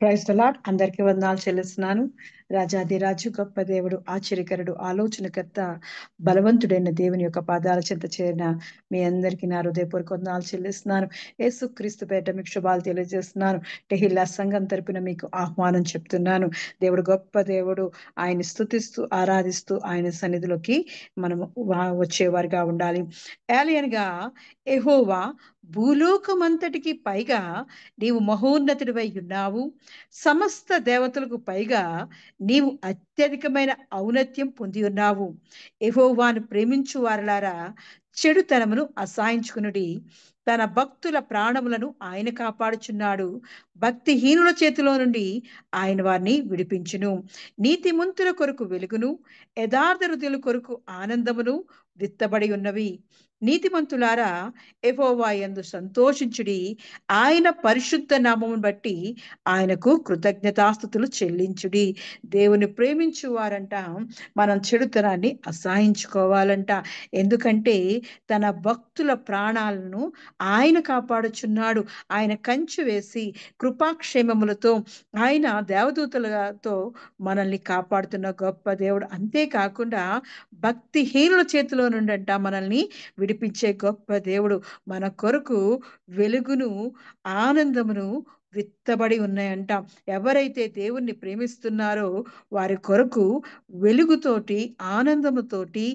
Praise the lord. అందరికీ వందనాలు చెల్లిస్తున్నాను. రాజాధిరాజు, గొప్ప దేవుడు, ఆశ్చర్యకరుడు, ఆలోచనకర్త, బలవంతుడైన దేవుని యొక్క పాదాల చెంత చేరిన మీ అందరికీ నా హృదయపూర్వక వందనాలు చెల్లిస్తున్నాను. యేసుక్రీస్తు పేరిట మీకు శుభాలు తెలియజేస్తున్నాను. టెహిల్లా సంఘం తరపున మీకు ఆహ్వానం చెప్తున్నాను. దేవుడు గొప్ప దేవుడు. ఆయన స్తుతిస్తూ ఆరాధిస్తూ ఆయన సన్నిధిలోకి మనము వచ్చేవారిగా ఉండాలి. ఏలియన్గా యెహోవా భూలోకమంతటికి పైగా నీవు మహోన్నతుడివై ఉన్నావు. సమస్త దేవతలకు పైగా నీవు అత్యధికమైన ఔన్నత్యం పొంది ఉన్నావు. యెహోవాను ప్రేమించు వారలారా, చెడుతనమును అసహించుకునుడి. తన భక్తుల ప్రాణములను ఆయన కాపాడుచున్నాడు. భక్తిహీనుల చేతిలో నుండి ఆయన వారిని విడిపించును. నీతిమంతుల కొరకు వెలుగును, యథార్థ హృదయుల కొరకు ఆనందమును విత్తబడి ఉన్నవి. నీతిమంతులారా, యెహోవా యందు సంతోషించుడి. ఆయన పరిశుద్ధ నామమును బట్టి ఆయనకు కృతజ్ఞతాస్తుతులు చెల్లించుడి. దేవుని ప్రేమించు వారంట మనం చెడుతనాన్ని అసహించుకోవాలంట. ఎందుకంటే తన భక్తుల ప్రాణాలను ఆయన కాపాడుచున్నాడు. ఆయన కంచె వేసి కృపాక్షేమములతో ఆయన దేవదూతలతో మనల్ని కాపాడుతున్న గొప్ప దేవుడు. అంతేకాకుండా భక్తిహీనుల చేతిలో నుండంట మనల్ని విడిపించే గొప్ప దేవుడు. మన కొరకు వెలుగును, ఆనందమును విత్తబడి ఉన్నాయంట. ఎవరైతే దేవుణ్ణి ప్రేమిస్తున్నారో వారి కొరకు వెలుగుతోటి, ఆనందముతోటి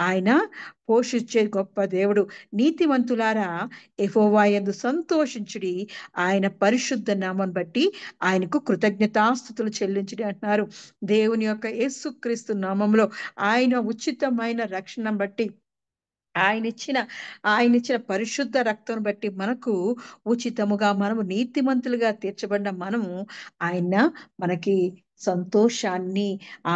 ఆయన పోషించే గొప్ప దేవుడు. నీతిమంతులారా, యెహోవా యందు సంతోషించుడి. ఆయన పరిశుద్ధ నామం బట్టి ఆయనకు కృతజ్ఞతాస్తుతులు చెల్లించుడి అంటున్నారు. దేవుని యొక్క యేసుక్రీస్తు నామంలో ఆయన ఉచితమైన రక్షణ బట్టి ఆయన ఇచ్చిన పరిశుద్ధ రక్తం బట్టి మనకు ఉచితముగా మనము నీతిమంతులుగా తీర్చబడిన మనము ఆయన మనకి సంతోషాన్ని,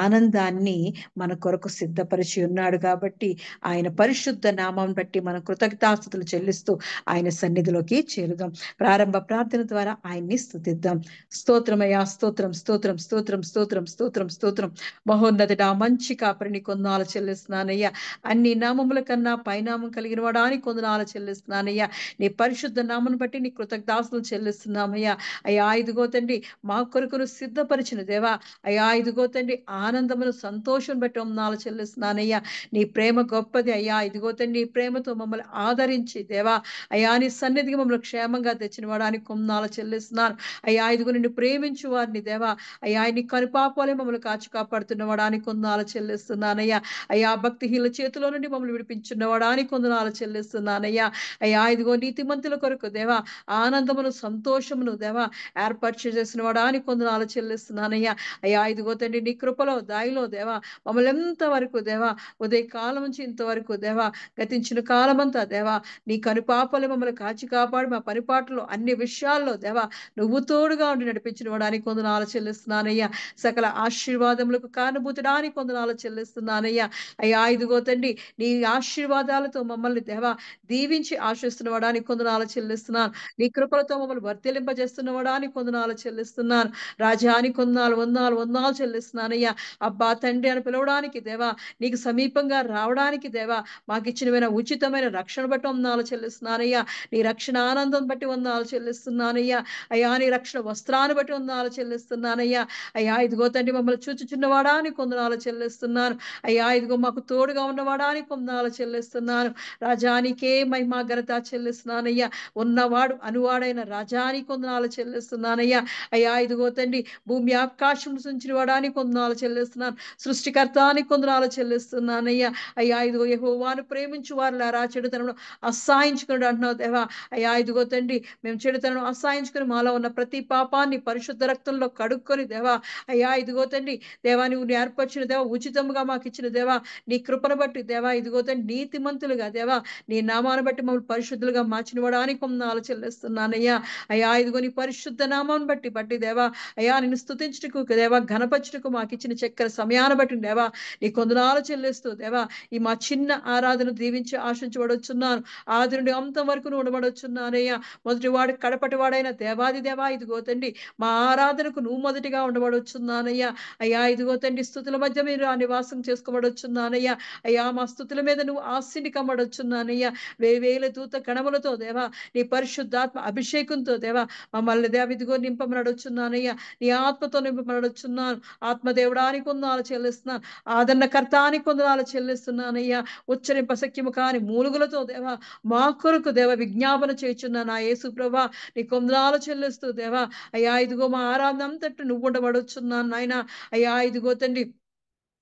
ఆనందాన్ని మన కొరకు సిద్ధపరిచి ఉన్నాడు. కాబట్టి ఆయన పరిశుద్ధ నామం బట్టి మనం కృతజ్ఞతాస్తుతులు చెల్లిస్తూ ఆయన సన్నిధిలోకి చేరుదాం. ప్రారంభ ప్రార్థన ద్వారా ఆయన్ని స్తుతిద్దాం. స్తోత్రమయ్యా, స్తోత్రం, స్తోత్రం, స్తోత్రం, స్తోత్రం, స్తోత్రం, స్తోత్రం. మహోన్నతుడా, మంచి కాపరిని కొందాలు చెల్లిస్తున్నానయ్యా. అన్ని నామముల కన్నా పైనామం కలిగిన వాడానికి కొందనాలు చెల్లిస్తున్నానయ్యా. నీ పరిశుద్ధ నామను బట్టి నీ కృతజ్ఞతాస్తులు చెల్లిస్తున్నామయ్యా. అయ్యా, ఇదిగో తండ్రి, మా కొరకును సిద్ధపరిచిన దేవా, అయ్యా, ఇదిగో తండ్రి, ఆనందమును సంతోషం బట్టి వందనాలు చెల్లిస్తున్నానయ్యా. నీ ప్రేమ గొప్పది అయ్యా. ఇదిగో తండ్రి, నీ ప్రేమతో మమ్మల్ని ఆదరించి దేవా, అయ్యా, నీ సన్నిధికి మమ్మల్ని క్షేమంగా తెచ్చిన వాడానికి కొందనాలు చెల్లిస్తున్నాను. అయ్యా, ఇదిగో నిన్ను ప్రేమించు వారిని దేవా, అయ్యా, నీ కనుపాపాలే మమ్మల్ని కాచి కాపాడుతున్న వాడానికి కొందనాలు చెల్లిస్తున్నానయ్యా. అయ్యా, భక్తిహీనుల చేతిలో నుండి మమ్మల్ని విడిపించున్నవాడానికి కొందనాలు చెల్లిస్తున్నానయ్యా. అయ్యా, ఇదిగో నీతిమంతుల కొరకు దేవా ఆనందమును, సంతోషమును దేవా ఏర్పాటు చేసిన వాడానికి కొందనాలు చెల్లిస్తున్నానయ్యా. అయ్యా, ఇదిగో తండ్రి, నీ కృపలో దాయిలో దేవా మమ్మల్ని ఎంతవరకు దేవా ఉదయ కాలం నుంచి ఇంతవరకు దేవా గతించిన కాలమంతా దేవా నీ కనుపాపలు మమ్మల్ని కాచి కాపాడి మా పరిపాటలో అన్ని విషయాల్లో దేవా నువ్వు తోడుగా ఉండి నడిపించిన వాడానికి కొందనాలు చెల్లిస్తున్నానయ్యా. సకల ఆశీర్వాదములకు కారణభూతడానికి కొందనాలు చెల్లిస్తున్నానయ్యా. అయ్యా, ఇదిగో తండ్రి, నీ ఆశీర్వాదాలతో మమ్మల్ని దేవా దీవించి ఆశిస్తున్న వాడానికి కొందనాలు చెల్లిస్తున్నాను. నీ కృపలతో మమ్మల్ని వర్తిలింపజేస్తున్న వాడానికి కొందనాలు చెల్లిస్తున్నాను. రాజాని కొందనాలు వందనాలు వందనాలు చెల్లిస్తున్నానయ్యా. అబ్బా తండ్రి అని పిలవడానికి దేవా, నీకు సమీపంగా రావడానికి దేవా మాకు ఇచ్చిన ఉచితమైన రక్షణ బట్టి వందనాలు చెల్లిస్తున్నానయ్యా. నీ రక్షణ ఆనందం బట్టి వందనాలు చెల్లిస్తున్నానయ్యా. అయ్యా, నీ రక్షణ వస్త్రాన్ని బట్టి వందనాలు చెల్లిస్తున్నానయ్యా. అయ్యా, ఇదిగో తండ్రి, మమ్మల్ని చూచుచున్నవాడానికి కొందనాలు చెల్లిస్తున్నాను. అయ్యా, ఇదిగో మాకు తోడుగా ఉన్నవాడానికి కొందనాలు చెల్లిస్తున్నాను. రాజానికే మహిమ ఘనత చెల్లిస్తున్నానయ్యా. ఉన్నవాడు అనువాడైన రాజానికి కొందనాలు చెల్లిస్తున్నానయ్యా. అయ్యా, ఇదిగో తండ్రి, భూమి ఆకాశం సృష్టించిన వాడానికి కొందనాలు చెల్లిస్తున్నాను. సృష్టికర్తానికి కొందనాలు చెల్లిస్తున్నానయ్యా. అయ్యా, ఇదిగో యెహోవాను ప్రేమించు వారులారా చెడుతనంలో అసహాయించుకున్నాడు అంటున్నావు దేవా. అయ్యా, ఇదిగో తండ్రి, మేము చెడుతనం అసహాయించుకుని మాలో ఉన్న ప్రతి పాపాన్ని పరిశుద్ధ రక్తంలో కడుక్కొని దేవా, అయ్యా, ఇదిగో తండ్రి, దేవా నువ్వు ఏర్పరిచిన దేవా ఉచితంగా మాకు ఇచ్చిన దేవా నీ కృపను బట్టి దేవా ఇదిగో తండ్రి నీతిమంతులుగా దేవా నీ నామాన్ని బట్టి మమ్మల్ని పరిశుద్ధులుగా మార్చిన వాడానికి కొందనాలు చెల్లిస్తున్నానయ్యా. అయ్యా, ఇదిగో నీ పరిశుద్ధ నామాన్ని బట్టి దేవా అయ్యా నిన్ను స్తుతించుటకు దేవా ఘనపరచుటకు మాకు ఇచ్చిన చక్కని సమయాన్ని బట్టి దేవా నీ కొందనాలు చెల్లిస్తూ దేవా ఈ మా చిన్న ఆరాధన దీవించి ఆశించబడొచ్చున్నాను. ఆది నుండి అంతం వరకు ఉండబడొచ్చున్నానయ్యా. మొదటి వాడు కడపటి వాడైన దేవాది దేవా ఇదిగో తండ్రి మా ఆరాధనకు నువ్వు మొదటిగా ఉండబడొచ్చున్నానయ్యా. అయ్యా ఇదిగో తండ్రి స్తుతుల మధ్య మీరు ఆ నివాసం చేసుకోబడొచ్చున్నానయ్యా. అయ్యా మా స్తుతుల మీద నువ్వు ఆశీని కమ్మడొచ్చున్నానయ్యా. వేవేల దూత గణములతో దేవా నీ పరిశుద్ధాత్మ అభిషేకంతో దేవా మమ్మల్ని దేవ ఇదిగో నింపమనొచ్చున్నానయ్యా. నీ ఆత్మతో నింపమనొచ్చున్నాను. ఆత్మదేవుడానికి కొందనాలు చెల్లిస్తున్నాను. ఆదరణకర్తానికి కొందనాలు చెల్లిస్తున్నానయ్యా. ఉచ్చరింప శక్యము కాని మూలుగులతో దేవా మా కొరకు దేవ విజ్ఞాపన చేయుచున్న నా యేసు ప్రభా నీ కొందనాలు చెల్లిస్తూ దేవా అయ్యా ఇదిగో మా ఆరాధన అంతటి నువ్వు ఉండబడుచున్నాను నాయన. అయ్యా ఇదిగో తండ్రి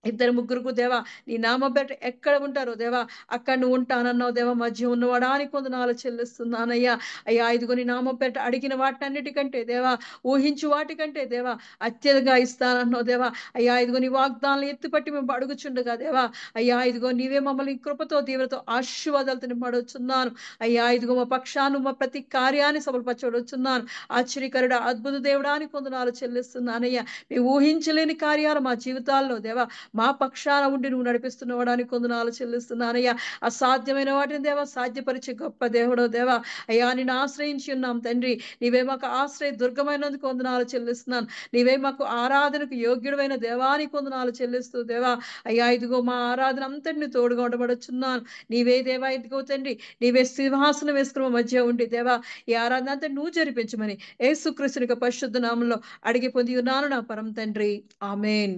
ఇద్దరు ముగ్గురుకు దేవా నీ నామం బట్టి ఎక్కడ ఉంటారో దేవా అక్కడ నువ్వు ఉంటానన్నావు దేవా. మధ్య ఉన్నవాడానికి కొందనాలు చెల్లిస్తున్నానయ్యా. అయ్యా ఇదిగో నీ నామం బట్టి అడిగిన వాటన్నిటికంటే దేవా ఊహించు వాటికంటే దేవా అత్యధికంగా ఇస్తానన్నావు దేవా. అయ్యా ఇదిగో నీ వాగ్దానాలు ఎత్తుపట్టి మేము అడుగుచుండగా దేవా అయ్యా ఇదిగో నీవే మమ్మల్ని కృపతో దీవెనతో ఆశీర్వాదాలతో నింపడొచ్చున్నాను. అయ్యా ఇదిగో మా పక్షాన్ని మా ప్రతి కార్యాన్ని సఫలపరచబడుచున్నాను. ఆశ్చర్యకరుడు అద్భుత దేవుడానికి కొందనాలు చెల్లిస్తున్నానయ్యా. మేము ఊహించలేని కార్యాలు మా జీవితాల్లో దేవా మా పక్షాన ఉండి నువ్వు నడిపిస్తున్నవాడానికి కొందనాలు చెల్లిస్తున్నానయ్యా. అసాధ్యమైన వాటిని దేవా సాధ్యపరిచే గొప్ప దేవుడో దేవా. అయ్యా నిన్ను ఆశ్రయించి ఉన్నాం తండ్రి. నీవే మాకు ఆశ్రయ దుర్గమైనందుకు కొందనాలు చెల్లిస్తున్నాను. నీవే మాకు ఆరాధనకు యోగ్యుడమైన దేవానికి కొందనాలు చెల్లిస్తూ దేవా అయ్యా ఇదిగో మా ఆరాధన అంతటిని తోడుగా ఉండబడుచున్నాను. నీవే దేవా ఇదిగో తండ్రి నీవే సింహాసనం వేసుకున్న మధ్య ఉండి దేవా ఈ ఆరాధన అంతా నువ్వు జరిపించమని యేసుక్రీస్తుని యొక్క పరిశుద్ధ నామంలో అడిగి పొంది ఉన్నాను నా పరమ తండ్రి. ఆమేన్.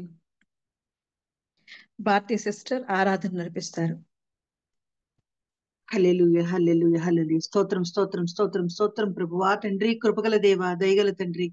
భారతీ సిస్టర్ ఆరాధన నడిపిస్తారు. హల్లెలూయా హల్లెలూయా హల్లెలూయా. స్తోత్రం స్తోత్రం స్తోత్రం స్తోత్రం ప్రభువా తండ్రి, కృపగల దేవా, దయగల తండ్రి,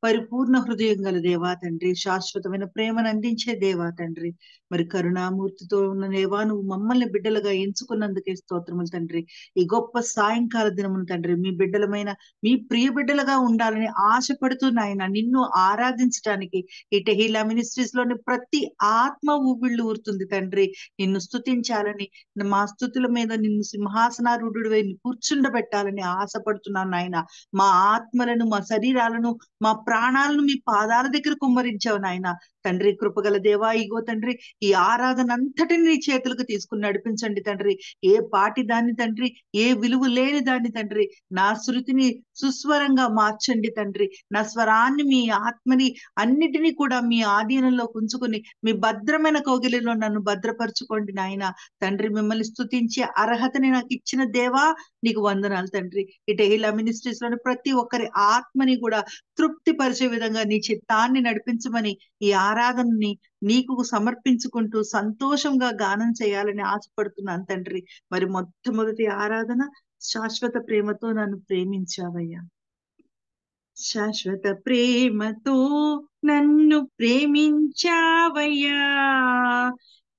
పరిపూర్ణ హృదయం గల దేవా తండ్రి, శాశ్వతమైన ప్రేమను అందించే దేవా తండ్రి, మరి కరుణామూర్తితో ఉన్న దేవా నువ్వు మమ్మల్ని బిడ్డలుగా ఎంచుకున్నందుకే స్తోత్రములు తండ్రి. ఈ గొప్ప సాయంకాల దినమును తండ్రి మీ బిడ్డలమైన మీ ప్రియ బిడ్డలుగా ఉండాలని ఆశపడుతూ నాయన నిన్ను ఆరాధించడానికి ఈ టెహీలా మినిస్ట్రీస్ లోని ప్రతి ఆత్మ ఊబిళ్ళు ఊరుతుంది తండ్రి. నిన్ను స్తుతించాలని, మా స్తుతుల మీద నిన్ను సింహాసనారూఢుడివై కూర్చుండబెట్టాలని ఆశపడుతున్నాను నాయన. మా ఆత్మలను, మా శరీరాలను, మా ప్రాణాలను మీ పాదాల దగ్గర కుమ్మరించావు నాయన. తండ్రి కృపగల దేవా ఇగో తండ్రి ఈ ఆరాధన అంతటిని నీ చేతులకు తీసుకుని నడిపించండి తండ్రి. ఏ పాటి దాన్ని తండ్రి, ఏ విలువ లేని దాన్ని తండ్రి నా శృతిని సుస్వరంగా మార్చండి తండ్రి. నా స్వరాన్ని, మీ ఆత్మని అన్నిటినీ కూడా మీ ఆధీనంలో ఉంచుకుని మీ భద్రమైన కౌగిలిలో నన్ను భద్రపరచుకోండి నాయన. తండ్రి మిమ్మల్ని స్తుతించే అర్హతని నాకు ఇచ్చిన దేవా నీకు వందనాలు తండ్రి. ఈ టెహీలా మినిస్ట్రీస్ లోని ప్రతి ఒక్కరి ఆత్మని కూడా తృప్తి పరిచే విధంగా నీ చిత్తాన్ని నడిపించమని ఈ ఆరాధనని నీకు సమర్పించుకుంటూ సంతోషంగా గానం చేయాలని ఆశపడుతున్నాను తండ్రి. మరి మొట్టమొదటి ఆరాధన శాశ్వత ప్రేమతో నన్ను ప్రేమించావయ్యా. శాశ్వత ప్రేమతో నన్ను ప్రేమించావయ్యా,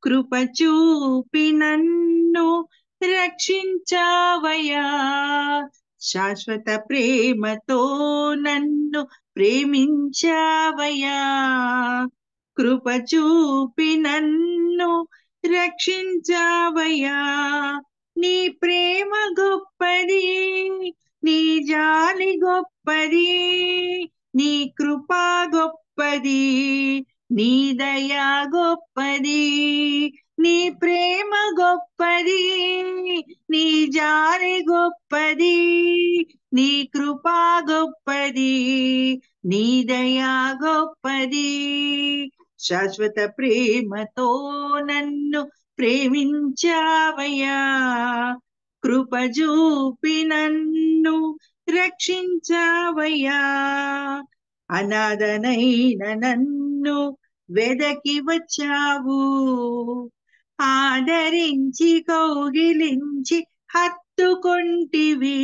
కృప చూపి నన్ను రక్షించావయ్యా. శాశ్వత ప్రేమతో నన్ను ప్రేమించావయ్యా, కృప చూపి నన్ను రక్షించావయ్యా. నీ ప్రేమ గొప్పది, నీ జాలి గొప్పది, నీ కృపా గొప్పది, నీ దయా గొప్పది. నీ ప్రేమ గొప్పది, నీ జాలి గొప్పది, నీ కృపా గొప్పది, నీ దయా గొప్పది. శాశ్వత ప్రేమతో నన్ను ప్రేమించావయ్యా, కృప చూపి నన్ను రక్షించావయ్యా. అనాథనైన నన్ను వెదకి వచ్చావు, ఆదరించి కౌగిలించి హత్తుకొంటివి.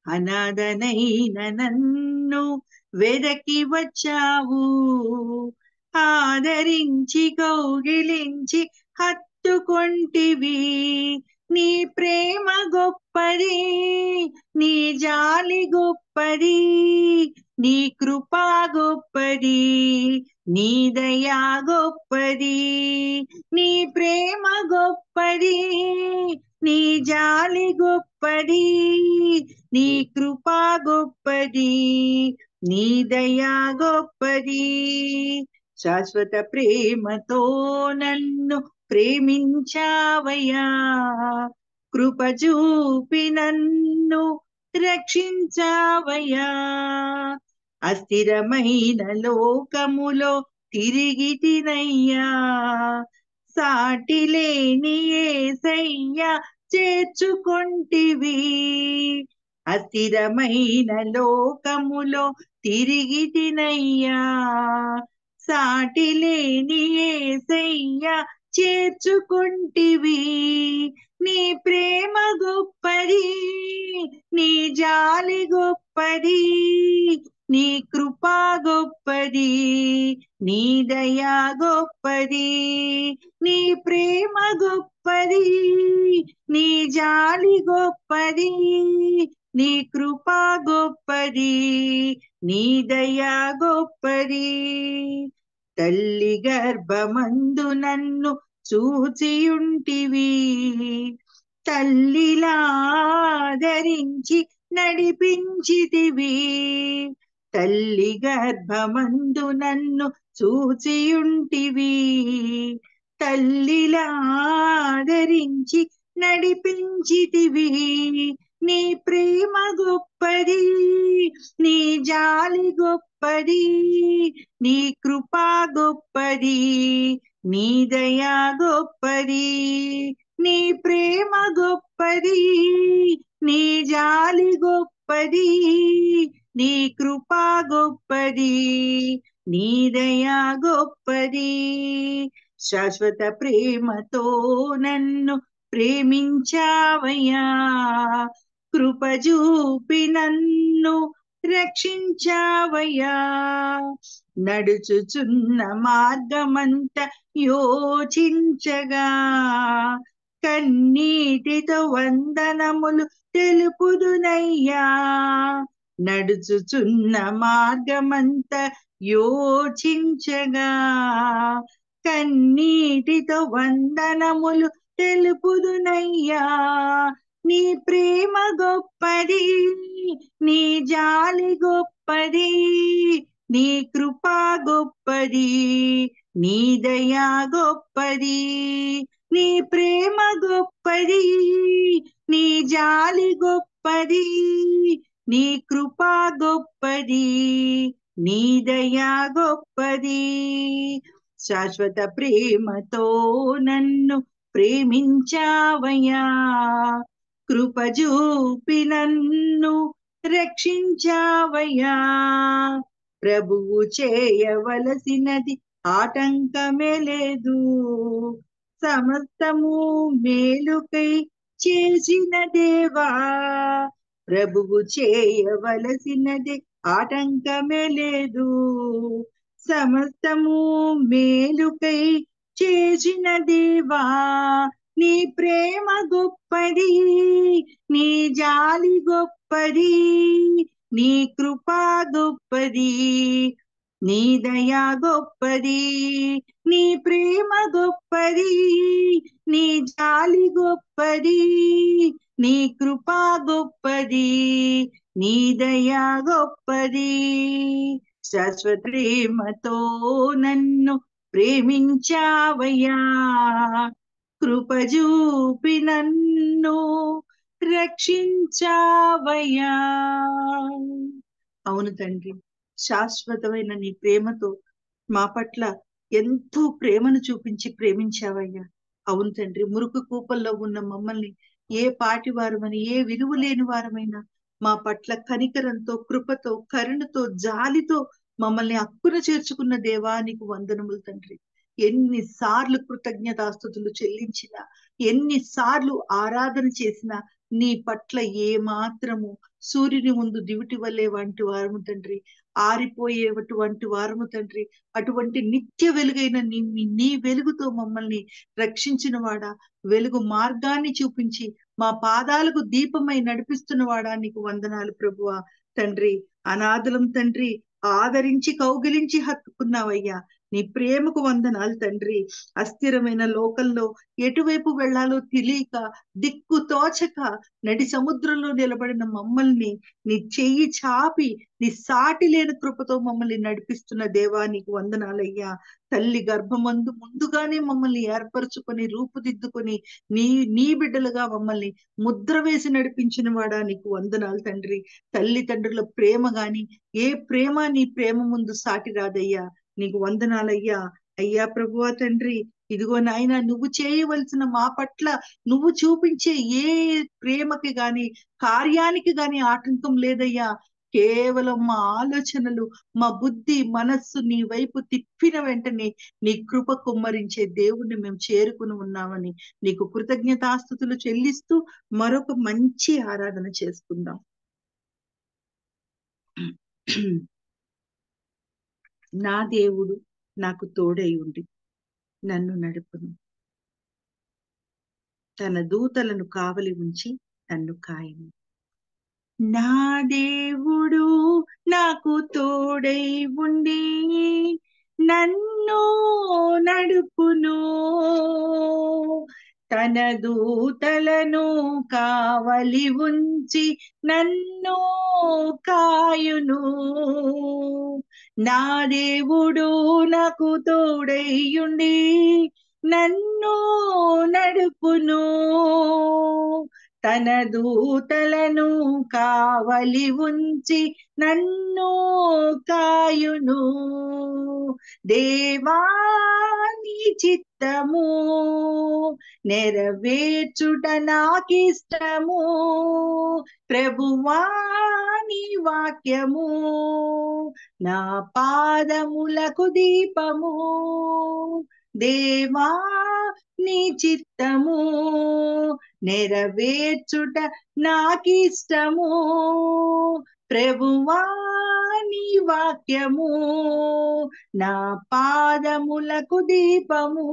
అనాథనైన నన్ను వెదకి వచ్చావు, ఆదరించి కౌగిలించి హత్తుకొంటివి. నీ ప్రేమ గొప్పది, నీ జాలి గొప్పది, నీ కృపా గొప్పది, నీ దయా గొప్పది. నీ ప్రేమ గొప్పది, నీ జాలి గొప్పది, నీ కృపా గొప్పది, నీ దయా గొప్పది, శాశ్వత ప్రేమతో నన్ను ప్రేమించావయ్యా, కృప చూపి నన్ను రక్షించావయ్యా. అస్థిరమైన లోకములో తిరిగి తినయ్యా, సాటి లేని యేసయ్యా చేర్చుకొంటివి. అస్థిరమైన లోకములో తిరిగి తినయ్యా, సాటి లేని యేసయ్యా చేర్చుకొంటివి. నీ ప్రేమ గొప్పది, నీ జాలి గొప్పది, నీ కృపా గొప్పది, నీ దయా గొప్పది. నీ ప్రేమ గొప్పది, నీ జాలి గొప్పది, నీ కృపా గొప్పది, నీ దయా గొప్పది. తల్లి గర్భమందు నన్ను చూచియుంటివి, తల్లిలాదరించి నడిపించితివి. తల్లి గర్భమందు నన్ను చూచియుంటివి, తల్లిలాదరించి నడిపించితివి. నీ ప్రేమ గొప్పది, నీ జాలి గొప్పది, నీ కృపా గొప్పది, నీ దయా గొప్పది. నీ ప్రేమ గొప్పది, నీ జాలి గొప్పది, నీ కృపా గొప్పది, నీ దయా గొప్పది. శాశ్వత ప్రేమతో నన్ను ప్రేమించావయ్యా, కృప చూపి నన్ను రక్షించావయ్యా. నడుచుచున్న మార్గమంత యోచించగా, కన్నీటితో వందనములు తెలుపుదునయ్యా. నడుచుచున్న మార్గమంత యోచించగా, కన్నీటితో వందనములు తెలుపుదునయ్యా. నీ ప్రేమ గొప్పది, నీ జాలి గొప్పది, నీ కృపా గొప్పది, నీ దయా గొప్పది. నీ ప్రేమ గొప్పది, నీ జాలి గొప్పది, నీ కృపా గొప్పది, నీ దయా గొప్పది. శాశ్వత ప్రేమతో నన్ను ప్రేమించావయ్యా, కృప చూపి నన్ను రక్షించావయ్యా. ప్రభువు చేయవలసినది ఆటంకమే లేదు, సమస్తము మేలుకై చేసిన దేవా. ప్రభువు చేయవలసినది ఆటంకమే లేదు, సమస్తము మేలుకై చేసిన దేవా. నీ ప్రేమ గొప్పది, నీ జాలి గొప్పది, నీ కృపా గొప్పది, నీ దయా గొప్పది. నీ ప్రేమ గొప్పది, నీ జాలి గొప్పది, నీ కృపా గొప్పది, నీ దయా గొప్పది. శాశ్వత ప్రేమతో నన్ను ప్రేమించావయ్యా, కృప చూపి నన్ను రక్షించావయ్యా. అవును తండ్రి, శాశ్వతమైన నీ ప్రేమతో మా పట్ల ఎంతో ప్రేమను చూపించి ప్రేమించావయ్యా. అవును తండ్రి, మురుకు కూపల్లో ఉన్న మమ్మల్ని ఏ పాటి వారమని, ఏ విలువ లేని వారమైనా మా పట్ల కనికరంతో, కృపతో, కరుణతో, జాలితో మమ్మల్ని అక్కున చేర్చుకున్న దేవా, నీకు వందనములు తండ్రి. ఎన్నిసార్లు కృతజ్ఞతాస్తుతులు చెల్లించినా, ఎన్నిసార్లు ఆరాధన చేసినా నీ పట్ల ఏ మాత్రము సూర్యుని ముందు దివిటి వల్లే వంటి వారము తండ్రి, ఆరిపోయేటువంటి వారము తండ్రి. అటువంటి నిత్య వెలుగైన నీ వెలుగుతో మమ్మల్ని రక్షించిన వాడా, వెలుగు మార్గాన్ని చూపించి మా పాదాలకు దీపమై నడిపిస్తున్న వాడా, నీకు వందనాలు ప్రభువా. తండ్రి, అనాథలం తండ్రి, ఆదరించి కౌగిలించి హత్తుకున్నావయ్యా. నీ ప్రేమకు వందనాలు తండ్రి. అస్థిరమైన లోకంలో ఎటువైపు వెళ్ళాలో తెలియక, దిక్కు తోచక, నడి సముద్రంలో నిలబడిన మమ్మల్ని నీ చెయ్యి చాపి, నీ సాటి లేని కృపతో మమ్మల్ని నడిపిస్తున్న దేవా నీకు వందనాలయ్యా. తల్లి గర్భమందు ముందుగానే మమ్మల్ని ఏర్పరచుకొని, రూపుదిద్దుకొని, నీ నీ బిడ్డలుగా మమ్మల్ని ముద్ర వేసి నడిపించిన వాడా నీకు వందనాలు తండ్రి. తల్లిదండ్రుల ప్రేమ గాని ఏ ప్రేమ నీ ప్రేమ ముందు సాటి రాదయ్యా. నీకు వందనాలయ్యా. అయ్యా ప్రభువా తండ్రి, ఇదిగో నాయన, నువ్వు చేయవలసిన మా పట్ల నువ్వు చూపించే ఏ ప్రేమకి గాని కార్యానికి గాని ఆటంకం లేదయ్యా. కేవలం మా ఆలోచనలు, మా బుద్ధి, మనస్సు నీ వైపు తిప్పిన వెంటనే నీ కృప కుమ్మరించే దేవుణ్ణి మేము చేరుకుని ఉన్నామని నీకు కృతజ్ఞతాస్తుతులు చెల్లిస్తూ మరొక మంచి ఆరాధన చేసుకుందాం. నా దేవుడు నాకు తోడై ఉండి నన్ను నడుపును, తన దూతలను కావలి ఉంచి నన్ను కాయను. నా దేవుడు నాకు తోడై ఉండి నన్ను నడుపును, తన దూతలను కావలి ఉంచి నన్ను కాయును. నా దేవుడు నాకు తోడైయుండి నన్ను నడుపును, తన దూతలను కావలి ఉంచి నన్ను కాయును. దేవా నీ చిత్తము నెరవేర్చుట నాకిష్టము, ప్రభువా నీ వాక్యము నా పాదములకు దీపము. దేవా నీ చిత్తము నెరవేర్చుట నాకిష్టము, ప్రభువా నీ వాక్యము నా పాదములకు దీపము.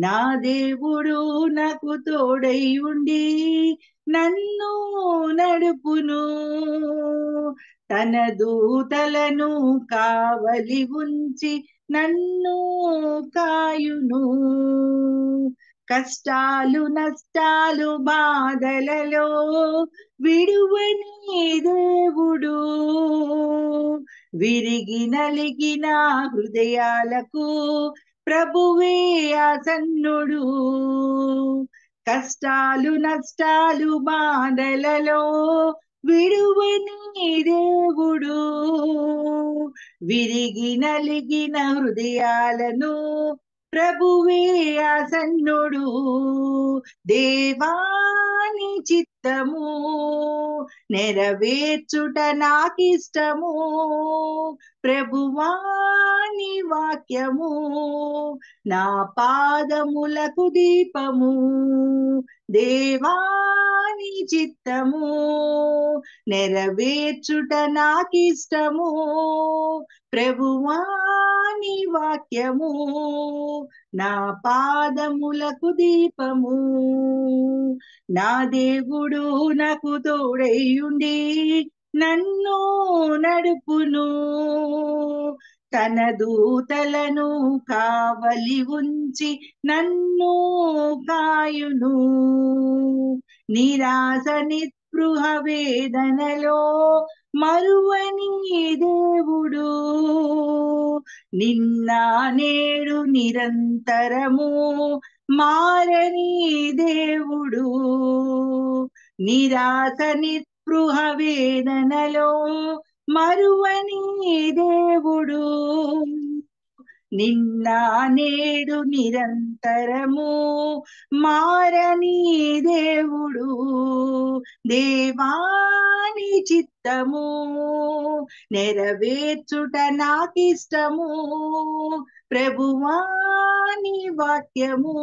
నా దేవుడు నాకు తోడై ఉండి నన్ను నడుపును, తన దూతలను కావలి ఉంచి నన్ను కాయును. కష్టాలు నష్టాలు బాధలలో విడువని దేవుడు, విరిగి నలిగిన హృదయాలకు ప్రభువే ఆసన్నుడు. కష్టాలు నష్టాలు బాధలలో విడువని దేవుడు, విరిగి నలిగిన హృదయాలను ప్రభువే ఆసన్నుడు. దేవా నీ చిత్తము నెరవేర్చుట నాకిష్టము, ప్రభువా నీ వాక్యము నా పాదములకు దీపము. దేవా నీ చిత్తము నెరవేర్చుట నాకిష్టము, ప్రభువా నీ వాక్యము నా పాదములకు దీపము. నా దేవుడు నాకు తోడై ఉండి నన్ను నడుపును, తన దూతలను కావలి ఉంచి నన్ను కాయును. నిరాశ నిస్పృహ వేదనలో మరువని దేవుడు, నిన్న నేడు నిరంతరము మారని దేవుడు. నిరాశ నిస్పృహ వేదనలో మరువని దేవుడు, నిన్న నేడు నిరంతరము మారని దేవుడు. దేవా నీ చిత్తము నెరవేర్చుట నాకిష్టము, ప్రభువా నీ వాక్యము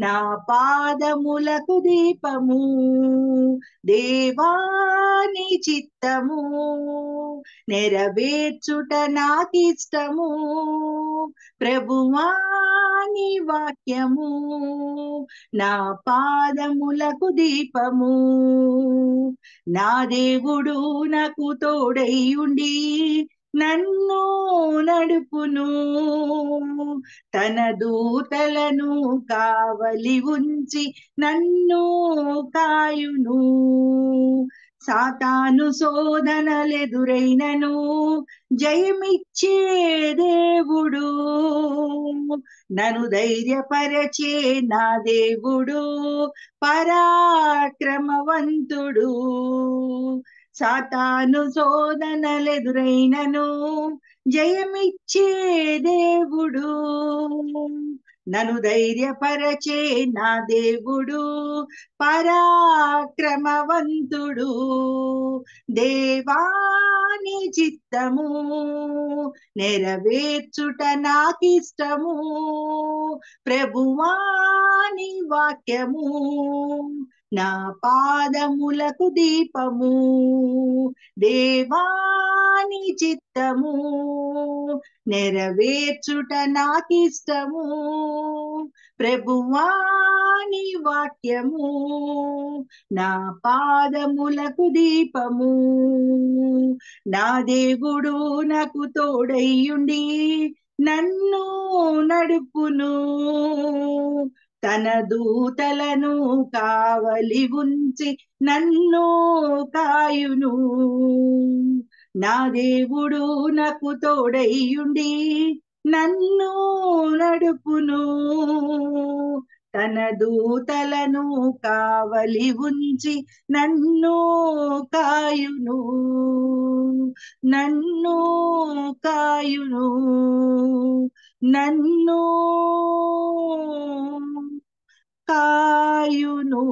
నా పాదములకు దీపము. దేవా నీ చిత్తము నెరవేర్చుట నాకిష్టము, ప్రభువా నీ వాక్యము నా పాదములకు దీపము. నా దేవుడు నాకు తోడై ఉండి నన్ను నడుపును, తన దూతలను కావలి ఉంచి నన్ను కాయును. సాతాను శోధనలెదురైనను జయమిచ్చే దేవుడు, నన్ను ధైర్యపరచే నా దేవుడు పరాక్రమవంతుడు. సాతాను శోధనలెదురైనను జయమిచ్చే దేవుడు, నన్ను ధైర్యపరచే నా దేవుడు పరాక్రమవంతుడు. దేవాని చిత్తము నెరవేర్చుట నాకిష్టము, ప్రభువాని వాక్యము నా పాదములకు దీపము. దేవాని చిత్తము నెరవేర్చుట నాకిష్టము, ప్రభువాని వాక్యము నా పాదములకు దీపము. నా దేవుడు నాకు తోడయ్యుండి నన్ను నడుపును, తన దూతలను కావలి ఉంచి నన్ను కాయును. నా దేవుడు నాకు తోడయ్యుండి నన్ను నడుపును, తన దూతలను కావలి ఉంచి నన్ను కాయును. నన్ను కాయును, నన్ను కాయును.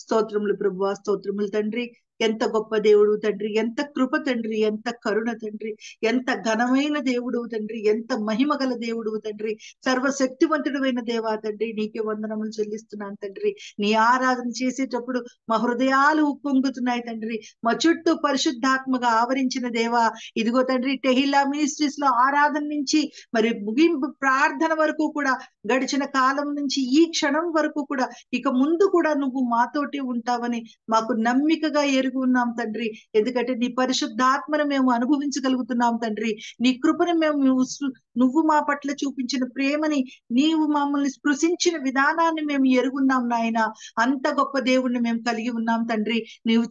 స్తోత్రములు ప్రభువా, స్తోత్రములు తండ్రి. ఎంత గొప్ప దేవుడు తండ్రి, ఎంత కృప తండ్రి, ఎంత కరుణ తండ్రి, ఎంత ఘనమైన దేవుడు తండ్రి, ఎంత మహిమ గల దేవుడు తండ్రి, సర్వశక్తివంతుడమైన దేవా తండ్రి, నీకే వందనములు చెల్లిస్తున్నాను తండ్రి. నీ ఆరాధన చేసేటప్పుడు మా హృదయాలు ఉప్పొంగుతున్నాయి తండ్రి, మా చుట్టూ పరిశుద్ధాత్మగా ఆవరించిన దేవా. ఇదిగో తండ్రి, టెహిలా మినిస్ట్రీస్ లో ఆరాధన నుంచి మరి ముగింపు ప్రార్థన వరకు కూడా, గడిచిన కాలం నుంచి ఈ క్షణం వరకు కూడా, ఇక ముందు కూడా నువ్వు మాతోటి ఉంటావని మాకు నమ్మికగా ఎరుగు ఉన్నాం తండ్రి. ఎందుకంటే నీ పరిశుద్ధాత్మను మేము అనుభవించగలుగుతున్నాం తండ్రి. నీ కృపను నువ్వు మా పట్ల చూపించిన ప్రేమని, నీవు మమ్మల్ని స్పృశించిన విధానాన్ని మేము ఎరుగున్నాం నాయన. అంత గొప్ప దేవుణ్ణి మేము కలిగి ఉన్నాం తండ్రి. నీవు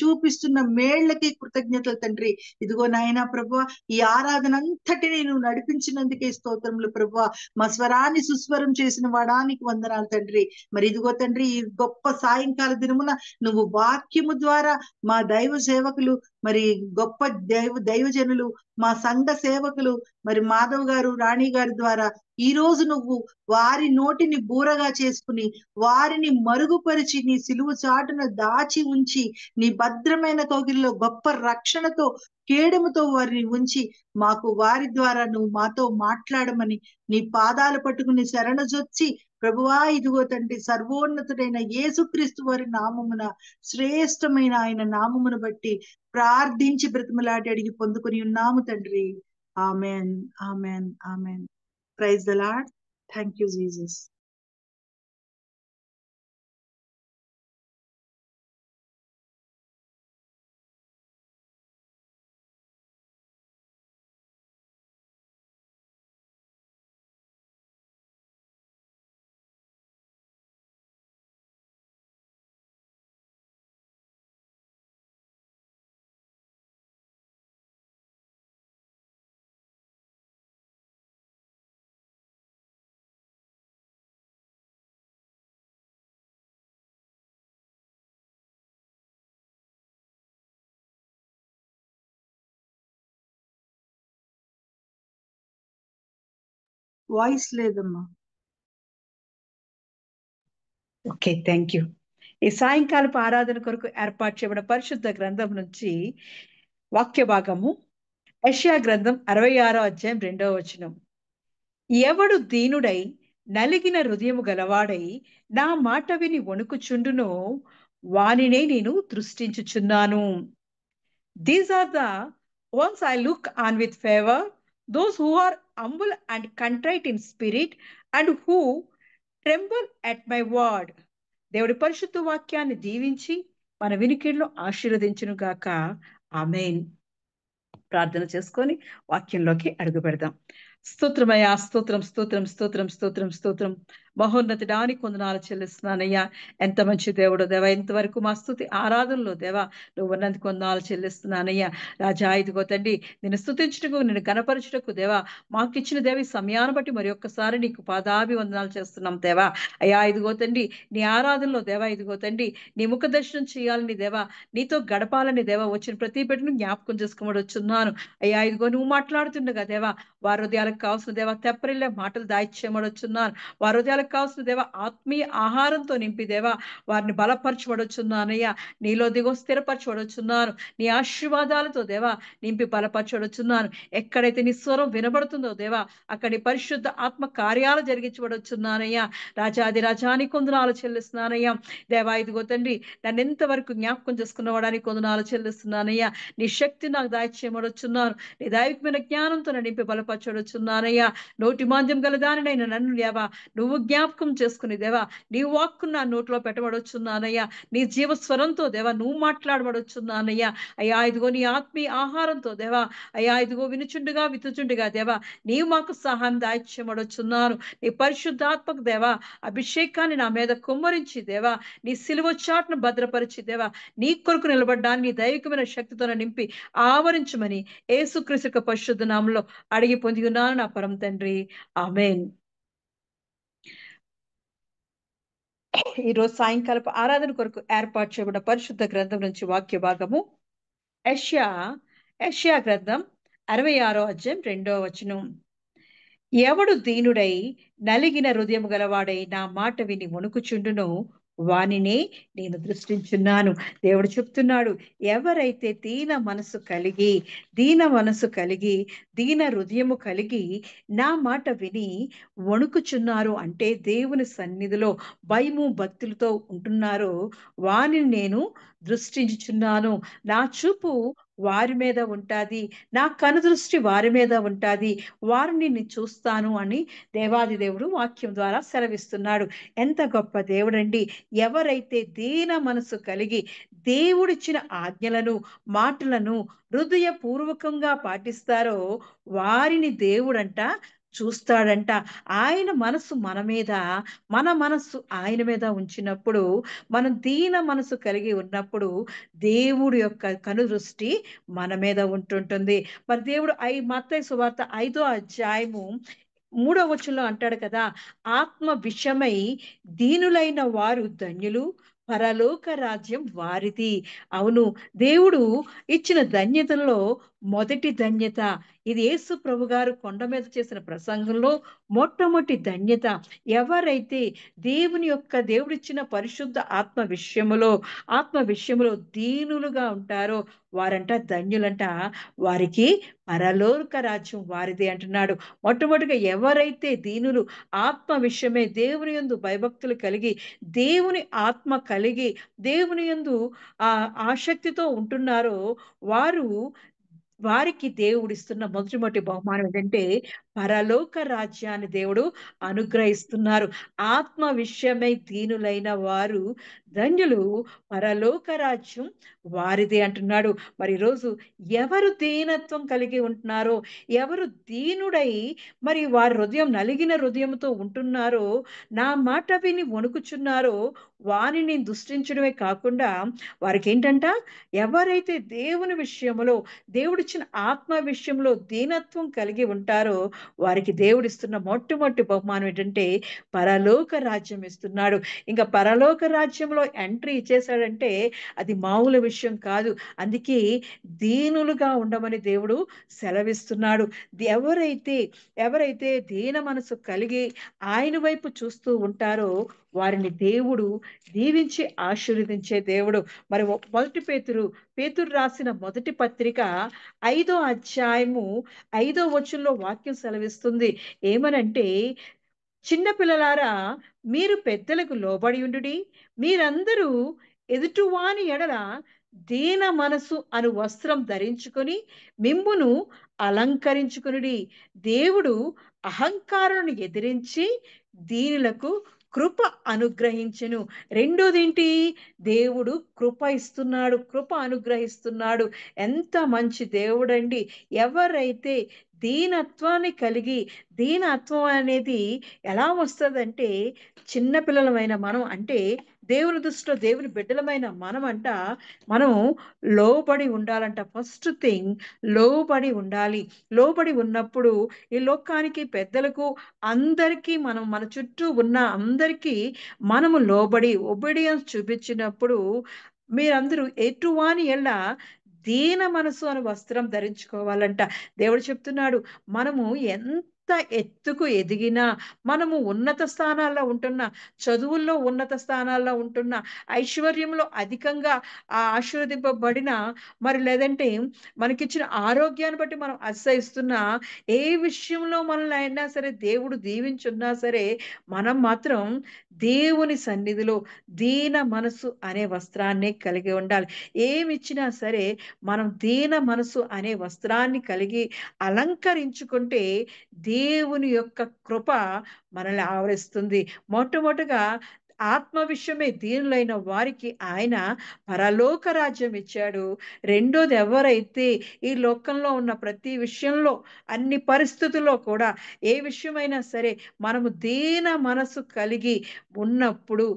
చూపిస్తున్న మేళ్లకి కృతజ్ఞతలు తండ్రి. ఇదిగో నాయన ప్రభువా, ఈ ఆరాధన అంతటిని నువ్వు నడిపించినందుకే స్తోత్రములు ప్రభువా. మా స్వరాన్ని సుస్వరం చేసిన వాడానికి వందనాలు తండ్రి. మరి ఇదిగో తండ్రి, ఈ గొప్ప సాయంకాల దినమున నువ్వు వాక్యము ద్వారా మా దైవ సేవకులు, మరి గొప్ప దైవజనులు, మా సంఘ సేవకులు, మరి మాధవ్ గారు, రాణి గారి ద్వారా ఈ రోజు నువ్వు వారి నోటిని బూరగా చేసుకుని, వారిని మరుగుపరిచి, నీ సిలువు చాటున దాచి ఉంచి, నీ భద్రమైన కౌగిలిలో గొప్ప రక్షణతో, కేడముతో వారిని ఉంచి, మాకు వారి ద్వారా నువ్వు మాతో మాట్లాడమని నీ పాదాలు పట్టుకుని శరణజొచ్చి, ప్రభువా ఇదిగో తండ్రి, సర్వోన్నతుడైన యేసుక్రీస్తు వారి నామమున, శ్రేష్టమైన ఆయన నామమును బట్టి ప్రార్థించి బ్రతిమలాడి అడిగి పొందుకొని ఉన్నాము తండ్రి. Amen, amen, amen. Praise the lord. Thank you Jesus. Voice లేదమ్మా. Okay, thank you. ఈ సాయంకాలపు ఆరాధన కొరకు ఏర్పాటు చేయబడిన పరిశుద్ధ గ్రంథం నుంచి వాక్య భాగము యెషయా గ్రంథం 66వ అధ్యాయం 2వ వచనం. ఎవడు దీనుడై నలిగిన హృదయము గలవాడై నా మాట విని వణుకుచుండునో వానినే నేను దృష్టించుచున్నాను. These are the ones I look on with favor, those who are humble and contrite in spirit and who tremble at my word. దేవుడి పరిశుద్ధ వాక్యాన్ని దీవించి మన వినికిడిలో ఆశీర్వదించును గాక. ఆమేన్. ప్రార్థన చేసుకొని వాక్యంలోకి అడుగు పెడదాం. స్తోత్రమయ్యా, స్తోత్రం స్తోత్రం స్తోత్రం స్తోత్రం స్తోత్రం. మహోన్నతుడానికి వందనాలు చెల్లిస్తున్నానయ్యా. ఎంత మంచి దేవుడు దేవా, ఇంతవరకు మా స్తుతి ఆరాధనలో దేవా నువ్వు ఉన్నందుకు వందనాలు చెల్లిస్తున్నానయ్యా. రాజా, ఇదిగో తండ్రి, నిన్ను స్తుతించుటకు, నిన్ను గణపరచుటకు దేవా మాకు ఇచ్చిన దేవి సమయాన్ని బట్టి మరి ఒక్కసారి నీకు పాదాభివందనాలు చేస్తున్నాం దేవా. అయ్యా, ఇదిగో తండ్రి, నీ ఆరాధనలో దేవా, ఇదిగో తండ్రి, నీ ముఖ దర్శనం చేయాలని దేవా, నీతో గడపాలని దేవా వచ్చిన ప్రతి బిడ్డను జ్ఞాపకం చేసుకోమని వచ్చున్నాను. అయ్యా, ఇదిగో నువ్వు మాట్లాడుతుండగా దేవా వారి హృదయాలకు కావాల్సిన దేవా తెప్పరిల్లే మాటలు దాయిచ్చేయమని వచ్చున్నాను. వారి హృదయాలకు కావాల్సిన దేవా ఆత్మీయ ఆహారంతో నింపి దేవా వారిని బలపరచబడుచున్నానయ్యా. నీలో దిగో స్థిరపరచబడుచున్నాను. నీ ఆశీర్వాదాలతో దేవా నింపి బలపరచబడుచున్నాను. ఎక్కడైతే నీ స్వరం వినబడుతుందో దేవా అక్కడ నీ పరిశుద్ధ ఆత్మ కార్యాలు జరిగించబడుచున్నానయ్యా. రాజాది రాజానికి వందనాలు చెల్లిస్తున్నానయ్యా. దేవా, ఇదిగో తండ్రి, నన్ను ఎంతవరకు జ్ఞాపకం చేసుకున్నవాడానికి వందనాలు చెల్లిస్తున్నానయ్యా. నీ శక్తి నాకు దాయిచ్చేయమడుచున్నాను. నీ దైవికమైన జ్ఞానంతో నన్ను నింపి బలపరచబడుచున్నానయ్యా. నోటి మాంద్యం గల దానినైనా నన్ను దేవా నువ్వు జ్ఞాపకం చేసుకుని దేవా నీ వాక్కు నా నోట్లో పెట్టబడుచున్నానయ్యా. నీ జీవస్వరంతో దేవా నువ్వు మాట్లాడబడుచున్నానయ్యా. అయ్యా, ఇదిగో నీ ఆత్మీయ ఆహారంతో దేవా, అయ్యా ఇదిగో వినుచుండుగా వితుచుండుగా దేవా నీవు మాకు సహాయం దాయిచ్యమడుచున్నాను. నీ పరిశుద్ధాత్మక దేవా అభిషేకాన్ని నా మీద కుమ్మరించి దేవా నీ సిలువ చాటును భద్రపరిచి దేవా నీ కొరకు నిలబడ్డాన్ని నీ దైవికమైన శక్తితో నింపి ఆవరించమని యేసుక్రీస్తు యొక్క పరిశుద్ధ నామములో అడిగి పొంది ఉన్నాను నా పరమ తండ్రి, ఆమేన్. ఈరోజు సాయంకాలపు ఆరాధన కొరకు ఏర్పాటు చేయబడిన పరిశుద్ధ గ్రంథం నుంచి వాక్య భాగము యెషయా గ్రంథం 66వ అధ్యాయం 2వ వచనం. ఎవడు దీనుడై నలిగిన హృదయం గలవాడై నా మాట విని వణుకుచుండునో వానినే నేను దృష్టించున్నాను. దేవుడు చెప్తున్నాడు, ఎవరైతే దీన మనసు కలిగి దీన హృదయము కలిగి నా మాట విని వణుకుచున్నారు అంటే దేవుని సన్నిధిలో భయము భక్తులతో ఉంటున్నారో వానిని నేను దృష్టించుచున్నాను. నా చూపు వారి మీద ఉంటాది, నా కనుదృష్టి వారి మీద ఉంటాది, వారిని నేను చూస్తాను అని దేవాది దేవుడు వాక్యం ద్వారా సెలవిస్తున్నాడు. ఎంత గొప్ప దేవుడండి! ఎవరైతే దీన మనసు కలిగి దేవుడిచ్చిన ఆజ్ఞలను మాటలను హృదయపూర్వకంగా పాటిస్తారో వారిని దేవుడంట చూస్తాడంట. ఆయన మనసు మన మీద, మన మనస్సు ఆయన మీద ఉంచినప్పుడు, మనం దీన మనసు కలిగి ఉన్నప్పుడు దేవుడి యొక్క కనుదృష్టి మన మీద ఉంటుంటుంది. మరి దేవుడు మత్తయి సువార్త 5వ అధ్యాయము 3వ వచనంలో అంటాడు కదా, ఆత్మ విషయమై దీనులైన వారు ధన్యులు, పరలోక రాజ్యం వారిది. అవును, దేవుడు ఇచ్చిన ధన్యతల్లో మొదటి ధన్యత ఇది. యేసు ప్రభు గారు కొండ మీద చేసిన ప్రసంగంలో మొట్టమొదటి ధన్యత. ఎవరైతే దేవుడిచ్చిన పరిశుద్ధ ఆత్మ విషయములో దీనులుగా ఉంటారో వారంట ధన్యులంట, వారికి పరలోక రాజ్యం వారిదే అంటున్నాడు. మొట్టమొదటిగా ఎవరైతే దీనులు ఆత్మ విషయమే దేవుని యందు భయభక్తులు కలిగి దేవుని ఆత్మ కలిగి దేవుని యందు ఆసక్తితో ఉంటున్నారో వారికి దేవుడిస్తున్న మొట్టమొదటి బహుమానం ఏంటంటే పరలోక రాజ్యాన్ని దేవుడు అనుగ్రహిస్తున్నారు. ఆత్మ విషయమై దీనులైన వారు ధన్యులు, పరలోక రాజ్యం వారిదే అంటున్నాడు. మరి ఈరోజు ఎవరు దీనత్వం కలిగి ఉంటున్నారో, ఎవరు దీనుడై మరి వారి హృదయం నలిగిన హృదయంతో ఉంటున్నారో, నా మాట విని వణుకుచున్నారో వారిని దృష్టించడమే కాకుండా వారికి ఏంటంట, ఎవరైతే దేవుని విషయంలో దేవుడిచ్చిన ఆత్మ విషయంలో దీనత్వం కలిగి ఉంటారో వారికి దేవుడిస్తున్న మొట్టమొదటి బహుమానం ఏంటంటే పరలోక రాజ్యం ఇస్తున్నాడు. ఇంకా పరలోక రాజ్యంలో ఎంట్రీ ఇచ్చేసాడంటే అది మామూలు విషయం కాదు. అందుకే దీనులుగా ఉండమని దేవుడు సెలవిస్తున్నాడు. ఎవరైతే దీన మనసు కలిగి ఆయన వైపు చూస్తూ ఉంటారో వారిని దేవుడు దీవించి ఆశీర్వదించే దేవుడు. మరి పేతురు రాసిన మొదటి పత్రిక 5వ అధ్యాయము 5వ వచనంలో వాక్యం సెలవిస్తుంది. ఏమనంటే, చిన్న పిల్లలారా మీరు పెద్దలకు లోబడి ఉండుడి, మీరందరూ ఎదుటివాని ఎడల దీన మనసు అను వస్త్రం ధరించుకొని మిమ్మును అలంకరించుకునుడి. దేవుడు అహంకారులను ఎదిరించి దీనులకు కృప అనుగ్రహించెను. రెండోదేంటి? దేవుడు కృప ఇస్తున్నాడు, కృప అనుగ్రహిస్తున్నాడు. ఎంత మంచి దేవుడండి! ఎవరైతే దీనత్వాన్ని కలిగి, దీనత్వం అనేది ఎలా వస్తదంటే, చిన్న పిల్లలమైన మనం, అంటే దేవుని దృష్టిలో దేవుని బిడ్డలమైన మనం లోబడి ఉండాలంట. ఫస్ట్ థింగ్, లోబడి ఉండాలి. లోబడి ఉన్నప్పుడు ఈ లోకానికి, పెద్దలకు, అందరికీ, మనం మన చుట్టూ ఉన్న అందరికీ మనము లోబడి ఒబీడియన్స్ చూపించినప్పుడు, మీరందరూ ఎటువాని ఎళ్ళ దీన మనసు అని వస్త్రం ధరించుకోవాలంట. దేవుడు చెప్తున్నాడు, మనము ఎంత ఎత్తుకు ఎదిగినా, మనము ఉన్నత స్థానాల్లో ఉంటున్న, చదువుల్లో ఉన్నత స్థానాల్లో ఉంటున్న, ఐశ్వర్యంలో అధికంగా ఆశీర్వదింపబడిన, మరి లేదంటే మనకిచ్చిన ఆరోగ్యాన్ని బట్టి మనం అతిశయిస్తున్నా, ఏ విషయంలో మనల్ని అయినా సరే దేవుడు దీవించున్నా సరే, మనం మాత్రం దేవుని సన్నిధిలో దీన మనసు అనే వస్త్రాన్నే కలిగి ఉండాలి. ఏమిచ్చినా సరే మనం దీన మనసు అనే వస్త్రాన్ని కలిగి అలంకరించుకుంటే దేవుని యొక్క కృప మనల్ని ఆవరిస్తుంది. మొట్టమొదటగా ఆత్మ విషయమే దీనులైన వారికి ఆయన పరలోక రాజ్యం ఇచ్చాడు. రెండోది, ఎవరైతే ఈ లోకంలో ఉన్న ప్రతి విషయంలో, అన్ని పరిస్థితుల్లో కూడా, ఏ విషయమైనా సరే మనము దీన మనసు కలిగి ఉన్నప్పుడు,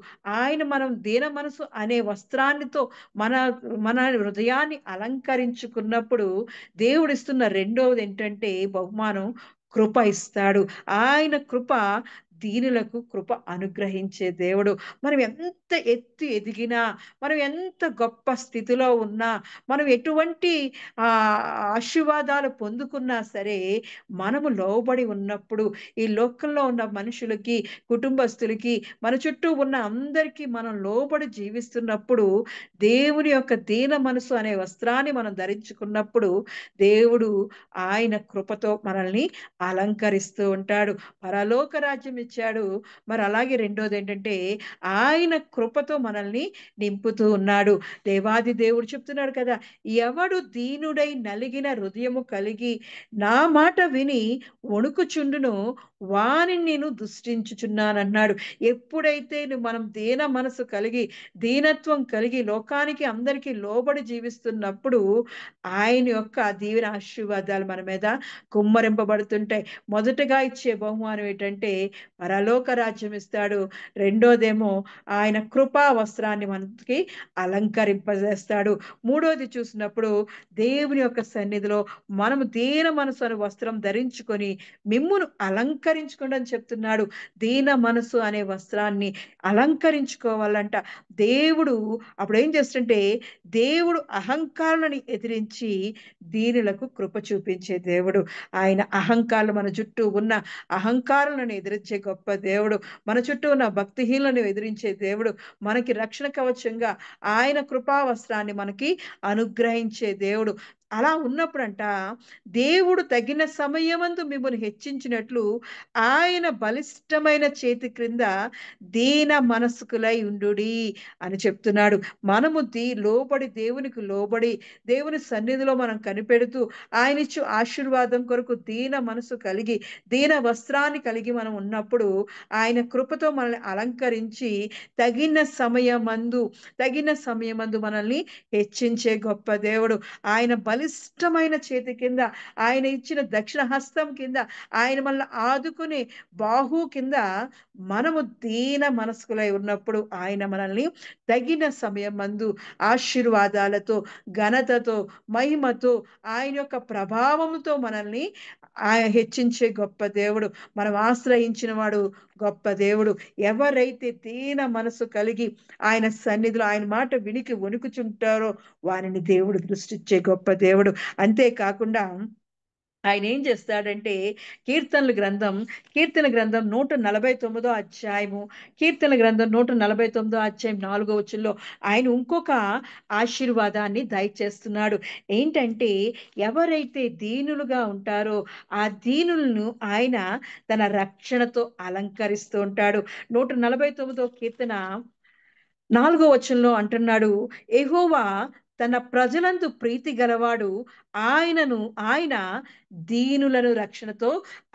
మనం దీన మనసు అనే వస్త్రాన్నితో మన మన హృదయాన్ని అలంకరించుకున్నప్పుడు, దేవుడిస్తున్న రెండవది ఏంటంటే బహుమానం, కృప ఇస్తాడు. ఆయన కృప, దీనులకు కృప అనుగ్రహించే దేవుడు. మనం ఎంత ఎత్తు ఎదిగినా, మనం ఎంత గొప్ప స్థితిలో ఉన్నా, మనం ఎటువంటి ఆశీర్వాదాలు పొందుకున్నా సరే, మనము లోబడి ఉన్నప్పుడు, ఈ లోకంలో ఉన్న మనుషులకి, కుటుంబస్తులకి, మన చుట్టూ ఉన్న అందరికీ మనం లోబడి జీవిస్తున్నప్పుడు, దేవుని యొక్క దీన మనసు అనే వస్త్రాన్ని మనం ధరించుకున్నప్పుడు, దేవుడు ఆయన కృపతో మనల్ని అలంకరిస్తూ ఉంటాడు. పరలోక రాజ్యం ఇచ్చాడు. మరి అలాగే రెండోది ఏంటంటే, ఆయన కృపతో మనల్ని నింపుతూ ఉన్నాడు. దేవాది దేవుడు చెప్తున్నాడు కదా, ఎవడు దీనుడై నలిగిన హృదయము కలిగి నా మాట విని వణుకుచుండునో వానిని నేను దృష్టించుచున్నానన్నాడు. ఎప్పుడైతే మనం దీన మనసు కలిగి, దీనత్వం కలిగి, లోకానికి అందరికీ లోబడి జీవిస్తున్నప్పుడు, ఆయన యొక్క దీవెన ఆశీర్వాదాలు మన మీద కుమ్మరింపబడుతుంటాయి. మొదటగా ఇచ్చే బహుమానం ఏంటంటే పరలోక రాజ్యం ఇస్తాడు. రెండోదేమో ఆయన కృపా వస్త్రాన్ని మనకి అలంకరింపజేస్తాడు. మూడోది చూసినప్పుడు, దేవుని యొక్క సన్నిధిలో మనము దీన మనసు అనే వస్త్రం ధరించుకొని మిమ్మును అలంకరించుకోండి అని చెప్తున్నాడు. దీన మనసు అనే వస్త్రాన్ని అలంకరించుకోవాలంట. దేవుడు అప్పుడు ఏం చేస్తుంటే, దేవుడు అహంకారాలను ఎదిరించి దీనులకు కృప చూపించే దేవుడు. ఆయన అహంకారం, మన చుట్టూ ఉన్న అహంకారాలను ఎదిరించే గొప్ప దేవుడు. మన చుట్టూ ఉన్న భక్తిహీనులను ఎదిరించే దేవుడు. మనకి రక్షణ కవచంగా ఆయన కృపా వస్త్రాన్ని మనకి అనుగ్రహించే దేవుడు. అలా ఉన్నప్పుడంట, దేవుడు తగిన సమయమందు మిమ్మల్ని హెచ్చించినట్లు ఆయన బలిష్టమైన చేతి క్రింద దీన మనస్కులై ఉండుడి అని చెప్తున్నాడు. మనము లోబడి, దేవునికి లోబడి, దేవుని సన్నిధిలో మనం కనిపెడుతూ, ఆయన ఇచ్చు ఆశీర్వాదం కొరకు దీన మనసు కలిగి, దీన వస్త్రాన్ని కలిగి మనం ఉన్నప్పుడు, ఆయన కృపతో మనల్ని అలంకరించి తగిన సమయమందు మనల్ని హెచ్చించే గొప్ప దేవుడు. ఆయన బలిష్టమైన చేతి కింద, ఆయన ఇచ్చిన దక్షిణ హస్తం కింద, ఆయన మనల్ని ఆదుకునే బాహు కింద మనము దీన మనస్కులై ఉన్నప్పుడు, ఆయన మనల్ని తగిన సమయమందు ఆశీర్వాదాలతో, ఘనతతో, మహిమతో, ఆయన యొక్క ప్రభావంతో మనల్ని హెచ్చించే గొప్ప దేవుడు. మనం ఆశ్రయించిన వాడు గొప్ప దేవుడు. ఎవరైతే దీన మనసు కలిగి ఆయన సన్నిధిలో ఆయన మాట వినికి వణుకుచుంటారో వారిని దేవుడు దృష్టిచ్చే గొప్ప దేవుడు. అంతేకాకుండా ఆయన ఏం చేస్తాడంటే, కీర్తన గ్రంథం 149 అధ్యాయము, కీర్తన గ్రంథం 149 అధ్యాయం 4వ వచనంలో ఆయన ఇంకొక ఆశీర్వాదాన్ని దయచేస్తున్నాడు. ఏంటంటే, ఎవరైతే దీనులుగా ఉంటారో ఆ దీనులను ఆయన తన రక్షణతో అలంకరిస్తూ ఉంటాడు. 149 కీర్తన 4వ వచనంలో అంటున్నాడు, యెహోవా తన ప్రజలందు ప్రీతి గలవాడు. ఆయన దీనులను రక్షణతో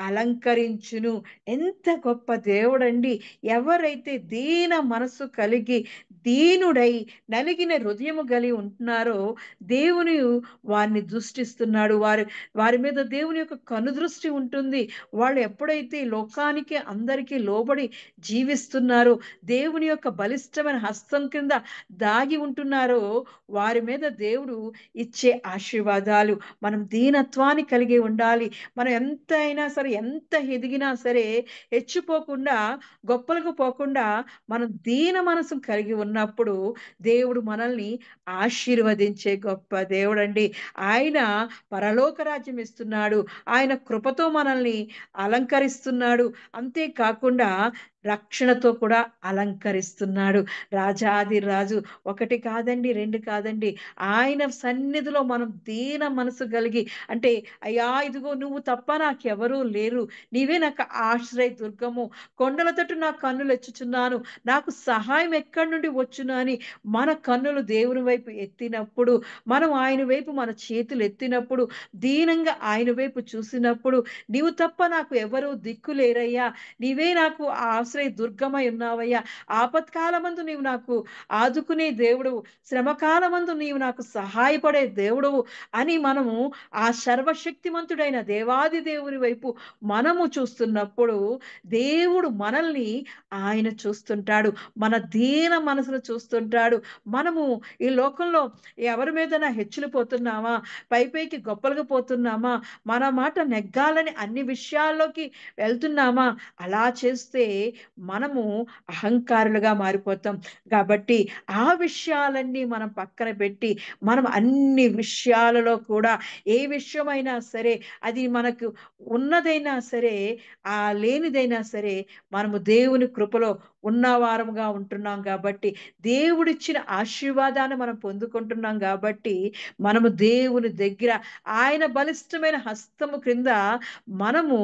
అలంకరించును. ఎంత గొప్ప దేవుడండి! ఎవరైతే దీన మనస్సు కలిగి, దీనుడై, నలిగిన హృదయము కలిగి ఉంటున్నారో దేవుని వారిని దృష్టిస్తున్నాడు. వారి మీద దేవుని యొక్క కనుదృష్టి ఉంటుంది. వాళ్ళు ఎప్పుడైతే ఈ లోకానికి అందరికీ లోబడి జీవిస్తున్నారో, దేవుని యొక్క బలిష్టమైన హస్తం కింద దాగి ఉంటున్నారో, వారి మీద దేవుడు ఇచ్చే ఆశీర్వాదాలు. మనం దీనత్వాన్ని కలిగి ఉండాలి. మనం ఎంత అయినా సరే, ఎంత ఎదిగినా సరే హెచ్చిపోకుండా, గొప్పలకు పోకుండా మనం దీన మనసు కలిగి ఉన్నప్పుడు దేవుడు మనల్ని ఆశీర్వదించే గొప్ప దేవుడండి. ఆయన పరలోక రాజ్యం ఇస్తున్నాడు. ఆయన కృపతో మనల్ని అలంకరిస్తున్నాడు. అంతేకాకుండా రక్షణతో కూడా అలంకరిస్తున్నాడు. రాజాది రాజు. ఒకటి కాదండి, రెండు కాదండి. ఆయన సన్నిధిలో మనం దీన మనసు కలిగి, అంటే అయ్యా ఇదిగో నువ్వు తప్ప నాకెవరూ లేరు, నీవే నాకు ఆశ్రయ దుర్గము, కొండల తట్టు నా కన్నులు ఎచ్చుచున్నాను, నాకు సహాయం ఎక్కడి నుండి వచ్చును అని మన కన్నులు దేవుని వైపు ఎత్తినప్పుడు, మనం ఆయన వైపు మన చేతులు ఎత్తినప్పుడు, దీనంగా ఆయన వైపు చూసినప్పుడు, నీవు తప్ప నాకు ఎవరు దిక్కు లేరయ్యా, నీవే నాకు ఆశ్రయ దుర్గమై ఉన్నావయ్యా, ఆపత్కాలమందు నీవు నాకు ఆదుకునే దేవుడు, శ్రమకాలమందు నీవు నాకు సహాయపడే దేవుడు అని మనము ఆ సర్వశక్తిమంతుడైన దేవాది దేవుని వైపు మనము చూస్తున్నప్పుడు దేవుడు మనల్ని ఆయన చూస్తుంటాడు. మన దీన మనసును చూస్తుంటాడు. మనము ఈ లోకంలో ఎవరి మీదైనా హెచ్చులు పోతున్నామా, పైకి గొప్పలుగా పోతున్నామా, మన మాట నెగ్గాలని అన్ని విషయాల్లోకి వెళ్తున్నామా? అలా చేస్తే మనము అహంకారులుగా మారిపోతాం. కాబట్టి ఆ విషయాలన్నీ మనం పక్కన పెట్టి, మనం అన్ని విషయాలలో కూడా, ఏ విషయమైనా సరే, అది మనకు ఉన్నదైనా సరే, లేనిదైనా సరే, మనము దేవుని కృపలో ఉన్నవారముగా ఉంటున్నాం కాబట్టి, దేవుడిచ్చిన ఆశీర్వాదాన్ని మనం పొందుకుంటున్నాం కాబట్టి, మనము దేవుని దగ్గర ఆయన బలిష్టమైన హస్తము క్రింద మనము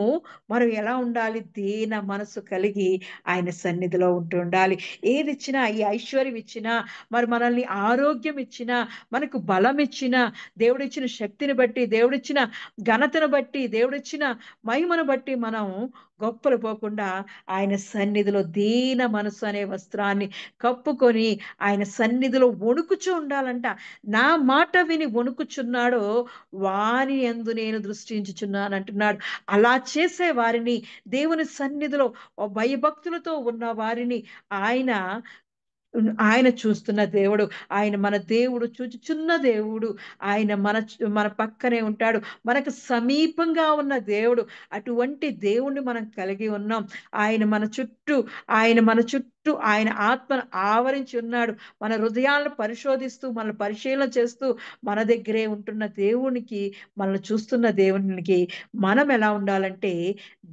మనం ఎలా ఉండాలి? దీన మనసు కలిగి ఆయన సన్నిధిలో ఉంటూ ఉండాలి. ఏది ఇచ్చినా, ఈ ఐశ్వర్యం ఇచ్చినా, మరి మనల్ని ఆరోగ్యం ఇచ్చినా, మనకు బలం ఇచ్చినా, దేవుడిచ్చిన శక్తిని బట్టి, దేవుడిచ్చిన ఘనతను బట్టి, దేవుడిచ్చిన మహిమను బట్టి మనం గొప్పలు పోకుండా ఆయన సన్నిధిలో దీన మనసు అనే వస్త్రాన్ని కప్పుకొని ఆయన సన్నిధిలో వణుకుచూ ఉండాలంట. నా మాట విని వణుకుచున్నాడో వాని యందు నేను దృష్టించుచున్నాను అంటున్నాడు. అలా చేసే వారిని, దేవుని సన్నిధిలో భయభక్తులతో ఉన్న వారిని ఆయన ఆయన చూస్తున్న దేవుడు. ఆయన మన దేవుడు, చూచుచున్న దేవుడు. ఆయన మన పక్కనే ఉంటాడు. మనకు సమీపంగా ఉన్న దేవుడు. అటువంటి దేవుణ్ణి మనం కలిగి ఉన్నాం. ఆయన మన చుట్టూ ఆయన ఆత్మను ఆవరించి ఉన్నాడు. మన హృదయాలను పరిశోధిస్తూ, మనల్ని పరిశీలన చేస్తూ, మన దగ్గరే ఉంటున్న దేవునికి, మనల్ని చూస్తున్న దేవునికి మనం ఎలా ఉండాలంటే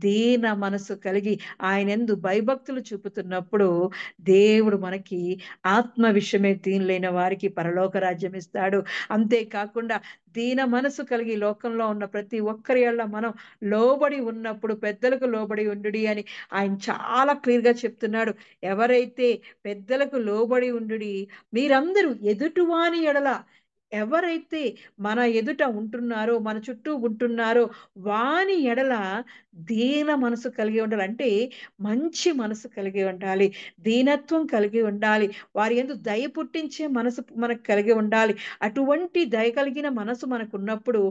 దీన మనసు కలిగి ఆయన యందు భయభక్తులు చూపుతున్నప్పుడు దేవుడు మనకి ఆత్మ విషయమే దీనులైన వారికి పరలోక రాజ్యం ఇస్తాడు. అంతేకాకుండా దీన మనసు కలిగి లోకంలో ఉన్న ప్రతి ఒక్కరి వల్ల మనం లోబడి ఉన్నప్పుడు, పెద్దలకు లోబడి ఉండుడి అని ఆయన చాలా క్లియర్ గా చెప్తున్నాడు. ఎవరైతే పెద్దలకు లోబడి ఉండుడి, మీరందరూ ఎదుటివాని ఎడల, ఎవరైతే మన ఎదుట ఉంటున్నారో, మన చుట్టూ ఉంటున్నారో, వాని ఎడల దీన మనసు కలిగి ఉండాలి. అంటే మంచి మనసు కలిగి ఉండాలి, దీనత్వం కలిగి ఉండాలి, వారి యందు దయ పుట్టించే మనసు మనకు కలిగి ఉండాలి. అటువంటి దయ కలిగిన మనసు మనకు ఉన్నప్పుడు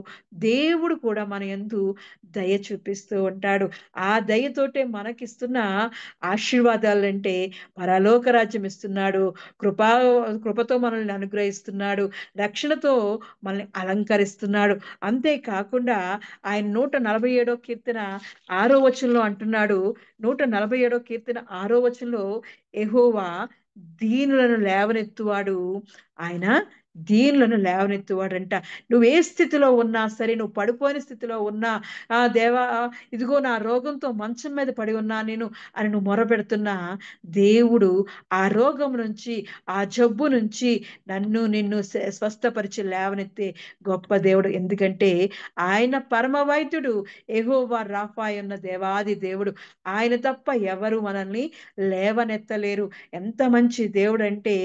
దేవుడు కూడా మన యందు దయ చూపిస్తూ ఉంటాడు. ఆ దయతోటే మనకిస్తున్న ఆశీర్వాదాలంటే పరలోక రాజ్యం ఇస్తున్నాడు, కృపతో మనల్ని అనుగ్రహిస్తున్నాడు, రక్షణతో మనల్ని అలంకరిస్తున్నాడు. అంతేకాకుండా ఆయన 147 కీర్తన 6వ వచనంలో అంటున్నాడు. 147 కీర్తన 6వ వచనంలో, యెహోవా దీనులను లేవనెత్తువాడు. ఆయన దీనులను లేవనెత్తువాడంట. నువ్వు ఏ స్థితిలో ఉన్నా సరే, నువ్వు పడిపోయిన స్థితిలో ఉన్నా, దేవా ఇదిగో నా రోగంతో మంచం మీద పడి ఉన్నా నేను అని నువ్వు మొరపెడుతున్నా, దేవుడు ఆ రోగం నుంచి, ఆ జబ్బు నుంచి నిన్ను స్వస్థపరిచి లేవనెత్తే గొప్ప దేవుడు. ఎందుకంటే ఆయన పరమ వైద్యుడు, యెహోవా రాఫా ఉన్న దేవాది దేవుడు. ఆయన తప్ప ఎవరు మనల్ని లేవనెత్తలేరు. ఎంత మంచి దేవుడు అంటే,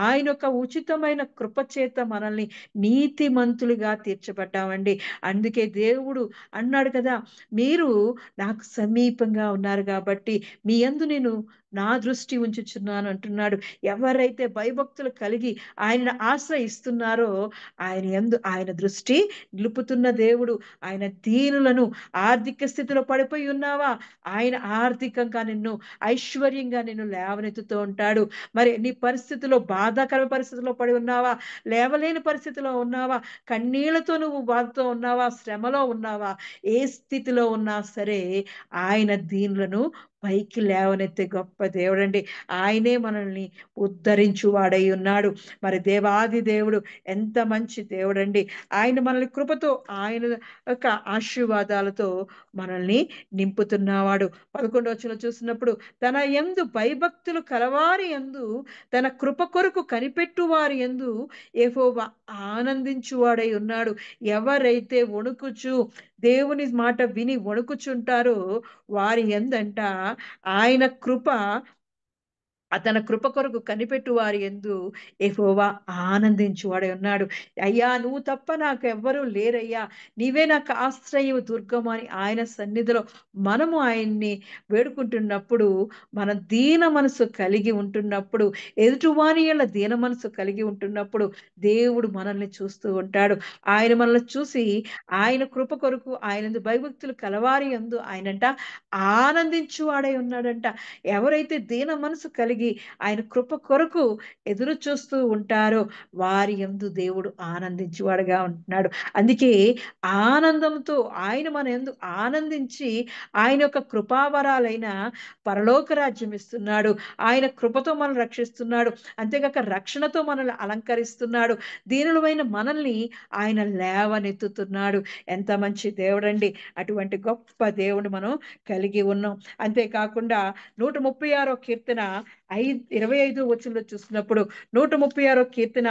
ఆయన యొక్క ఉచితమైన కృప చేత మనల్ని నీతిమంతులుగా తీర్చబడ్డామండి. అందుకే దేవుడు అన్నాడు కదా, మీరు నాకు సమీపంగా ఉన్నారు కాబట్టి మీ యందు నేను నా దృష్టి ఉంచుచున్నాను అంటున్నాడు. ఎవరైతే భయభక్తులు కలిగి ఆయనను ఆశ్రయిస్తున్నారో ఆయన యందు ఆయన దృష్టి నిలుపుతున్న దేవుడు. ఆయన దీనులను, ఆర్థిక స్థితిలో పడిపోయి ఉన్నావా, ఆయన ఆర్థికంగా నిన్ను, ఐశ్వర్యంగా నిన్ను లేవనెత్తుతూ ఉంటాడు. మరి నీ పరిస్థితిలో, బాధాకర పరిస్థితిలో పడి ఉన్నావా, లేవలేని పరిస్థితిలో ఉన్నావా, కన్నీళ్లతో నువ్వు బాధతో ఉన్నావా, శ్రమలో ఉన్నావా, ఏ స్థితిలో ఉన్నా సరే ఆయన దీనులను పైకి లేవనెత్తే గొప్ప దేవుడండి. ఆయనే మనల్ని ఉద్ధరించు వాడై ఉన్నాడు. మరి దేవాది దేవుడు ఎంత మంచి దేవుడండి. ఆయన మనల్ని కృపతో, ఆయన యొక్క ఆశీర్వాదాలతో మనల్ని నింపుతున్నవాడు. 11వ వచనంలో చూసినప్పుడు, తన యందు భయభక్తులు కలవారి యందు, తన కృప కొరకు కనిపెట్టు వారి యందు యెహోవా ఆనందించువాడై ఉన్నాడు. ఎవరైతే వణుకుచు దేవుని మాట విని వణుకుచుంటారో వారి యందంట ఆయన కృప, తన కృప కొరకు కనిపెట్టు వారి యందు యెహోవా ఆనందించువాడై ఉన్నాడు. అయ్యా నువ్వు తప్ప నాకు ఎవ్వరూ లేరయ్యా, నీవే నాకు ఆశ్రయము దుర్గము అని ఆయన సన్నిధిలో మనము ఆయన్ని వేడుకుంటున్నప్పుడు, మన దీన మనసు కలిగి ఉంటున్నప్పుడు, ఎదుటివారి యెడల దీన మనసు కలిగి ఉంటున్నప్పుడు దేవుడు మనల్ని చూస్తూ ఉంటాడు. ఆయన మనల్ని చూసి ఆయన కృప కొరకు, ఆయన భయభక్తులు కలవారి యందు ఆయనంట ఆనందించువాడై ఉన్నాడంట. ఎవరైతే దీన మనసు కలిగి ఆయన కృప కొరకు ఎదురు చూస్తూ ఉంటారో వారి యందు దేవుడు ఆనందించువాడుగా ఉంటున్నాడు. అందుకే ఆనందంతో ఆయన మన యందు ఆనందించి ఆయన యొక్క కృపావరాలైన పరలోక రాజ్యం ఇస్తున్నాడు. ఆయన కృపతో మనల్ని రక్షిస్తున్నాడు. అంతేకాక రక్షణతో మనల్ని అలంకరిస్తున్నాడు. దీనులమైన మనల్ని ఆయన లేవనెత్తుతున్నాడు. ఎంత మంచి దేవుడండి. అటువంటి గొప్ప దేవుడు మనం కలిగి ఉన్నాం. అంతేకాకుండా 136వ కీర్తన 25వ వచనంలో చూసినప్పుడు, 136వ కీర్తన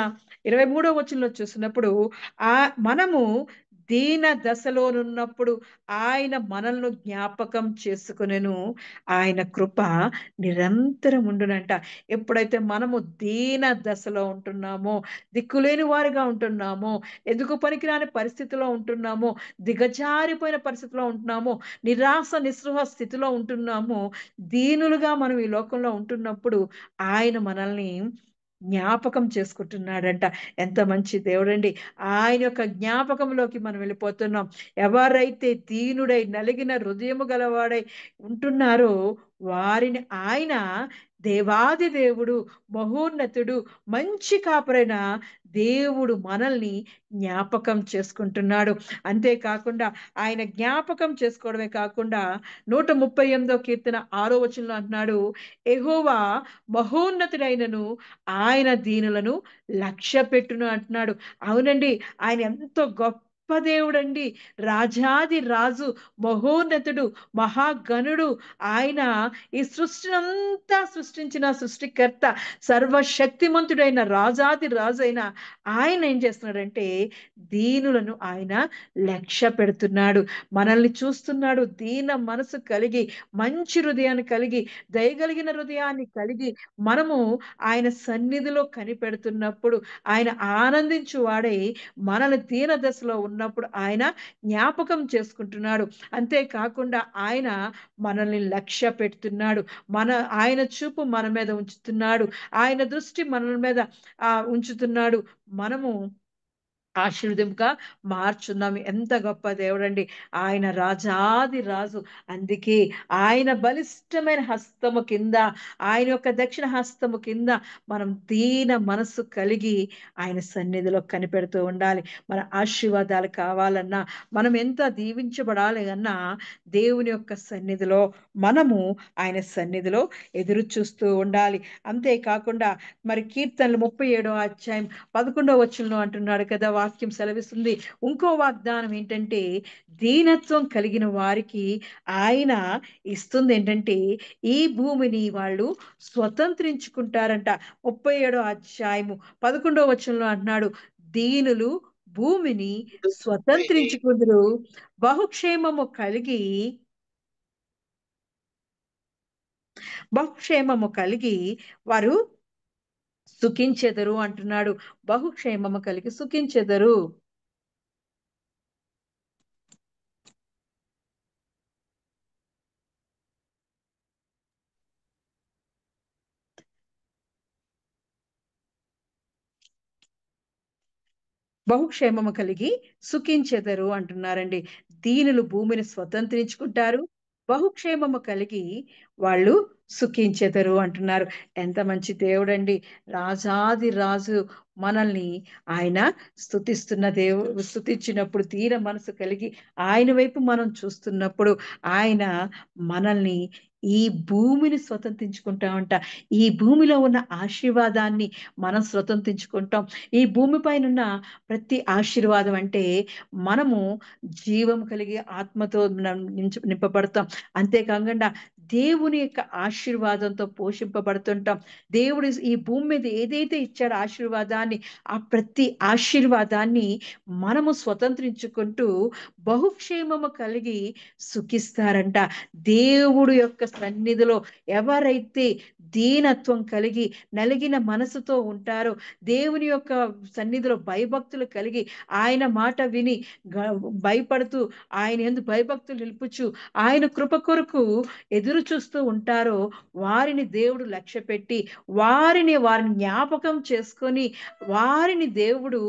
23వ వచనంలో చూసినప్పుడు, మనము దీన దశలోనున్నప్పుడు ఆయన మనల్ని జ్ఞాపకం చేసుకొనెను, ఆయన కృప నిరంతరం ఉండునంట. ఎప్పుడైతే మనము దీన దశలో ఉంటున్నామో, దిక్కులేని వారిగా ఉంటున్నామో, ఎందుకు పనికిరాని పరిస్థితిలో ఉంటున్నామో, దిగజారిపోయిన పరిస్థితిలో ఉంటున్నామో, నిరాశ నిస్పృహ స్థితిలో ఉంటున్నామో, దీనులుగా మనం ఈ లోకంలో ఉంటున్నప్పుడు ఆయన మనల్ని జ్ఞాపకం చేసుకుంటున్నాడంట. ఎంత మంచి దేవుడండి. ఆయన యొక్క జ్ఞాపకంలోకి మనం వెళ్ళిపోతున్నాం. ఎవరైతే దీనుడై నలిగిన హృదయము గలవాడై ఉంటున్నారో వారిని ఆయన దేవాది దేవుడు, మహోన్నతుడు, మంచి కాపరైన దేవుడు మనల్ని జ్ఞాపకం చేసుకుంటున్నాడు. అంతేకాకుండా ఆయన జ్ఞాపకం చేసుకోవడమే కాకుండా 138వ కీర్తన 6వ వచనంలో అంటున్నాడు, యెహోవా మహోన్నతుడైనను ఆయన దీనులను లక్ష్య పెట్టును అంటున్నాడు. అవునండి, ఆయన ఎంతో గొప్ప దేవుడండి. రాజాది రాజు, మహోన్నతుడు, మహాగణుడు. ఆయన ఈ సృష్టినంతా సృష్టించిన సృష్టికర్త, సర్వశక్తిమంతుడైన రాజాది రాజు అయిన ఆయన ఏం చేస్తున్నాడంటే దీనులను ఆయన లక్ష్య పెడుతున్నాడు. మనల్ని చూస్తున్నాడు. దీన మనసు కలిగి, మంచి హృదయాన్ని కలిగి, దయగలిగిన హృదయాన్ని కలిగి మనము ఆయన సన్నిధిలో కనిపెడుతున్నప్పుడు, ఆయన ఆనందించు వాడై మనల్ని దీన దశలో ఉన్నప్పుడు ఆయన జ్ఞాపకం చేసుకుంటున్నాడు. అంతేకాకుండా ఆయన మనల్ని లక్ష్య పెడుతున్నాడు. ఆయన చూపు మన మీద ఉంచుతున్నాడు. ఆయన దృష్టి మన మీద ఉంచుతున్నాడు. మనము ఆశీర్వదింపుగా మార్చున్నాము. ఎంత గొప్ప దేవుడండి. ఆయన రాజాది రాజు. అందుకే ఆయన బలిష్టమైన హస్తము కింద, ఆయన యొక్క దక్షిణ హస్తము కింద మనం దీన మనస్సు కలిగి ఆయన సన్నిధిలో కనిపెడుతూ ఉండాలి. మన ఆశీర్వాదాలు కావాలన్నా, మనం ఎంత దీవించబడాలి అన్నా దేవుని యొక్క సన్నిధిలో మనము ఆయన సన్నిధిలో ఎదురు చూస్తూ ఉండాలి. అంతేకాకుండా మరి కీర్తనలు 37వ అధ్యాయం 11వ వచనంలో అంటున్నాడు కదా, వాక్యం సెలవిస్తుంది. ఇంకో వాగ్దానం ఏంటంటే, దీనత్వం కలిగిన వారికి ఆయన ఇస్తుంది ఏంటంటే, ఈ భూమిని వాళ్ళు స్వతంత్రించుకుంటారంట. 37వ అధ్యాయము 11వ వచనంలో అంటున్నాడు, దీనులు భూమిని స్వతంత్రించుకుందురు, బహుక్షేమము కలిగి వారు సుఖించెదరు అంటున్నాడు. బహుక్షేమము కలిగి సుఖించెదరు. బహుక్షేమము కలిగి సుఖించెదరు అంటున్నారండి. దీనులు భూమిని స్వతంత్రించుకుంటారు. బహుక్షేమము కలిగి వాళ్ళు సుఖించెదరు అంటున్నారు. ఎంత మంచి దేవుడండి. రాజాది రాజు మనల్ని ఆయన స్తుతించినప్పుడు తీర మనసు కలిగి ఆయన వైపు మనం చూస్తున్నప్పుడు ఆయన మనల్ని ఈ భూమిని స్వతంత్రించుకుంటామంట. ఈ భూమిలో ఉన్న ఆశీర్వాదాన్ని మనం స్వతంత్రించుకుంటాం. ఈ భూమి పైన ఉన్న ప్రతి ఆశీర్వాదం అంటే మనము జీవం కలిగి ఆత్మతో నింపబడతాం. అంతేకాకుండా దేవుని యొక్క ఆశీర్వాదంతో పోషింపబడుతుంటాం. దేవుడు ఈ భూమి మీద ఏదైతే ఇచ్చాడో ఆశీర్వాదాన్ని, ఆ ప్రతి ఆశీర్వాదాన్ని మనము స్వతంత్రించుకుంటూ బహుక్షేమము కలిగి సుఖిస్తారంట. దేవుడు యొక్క సన్నిధిలో ఎవరైతే దీనత్వం కలిగి నలిగిన మనసుతో ఉంటారో, దేవుని యొక్క సన్నిధిలో భయభక్తులు కలిగి ఆయన మాట విని భయపడుతూ ఆయన యందు భయభక్తులు నిలుపుచు ఆయన కృప కొరకు ఎదురు చూస్తూ ఉంటారో వారిని దేవుడు లక్ష్య పెట్టి వారిని జ్ఞాపకం చేసుకొని వారిని దేవుడు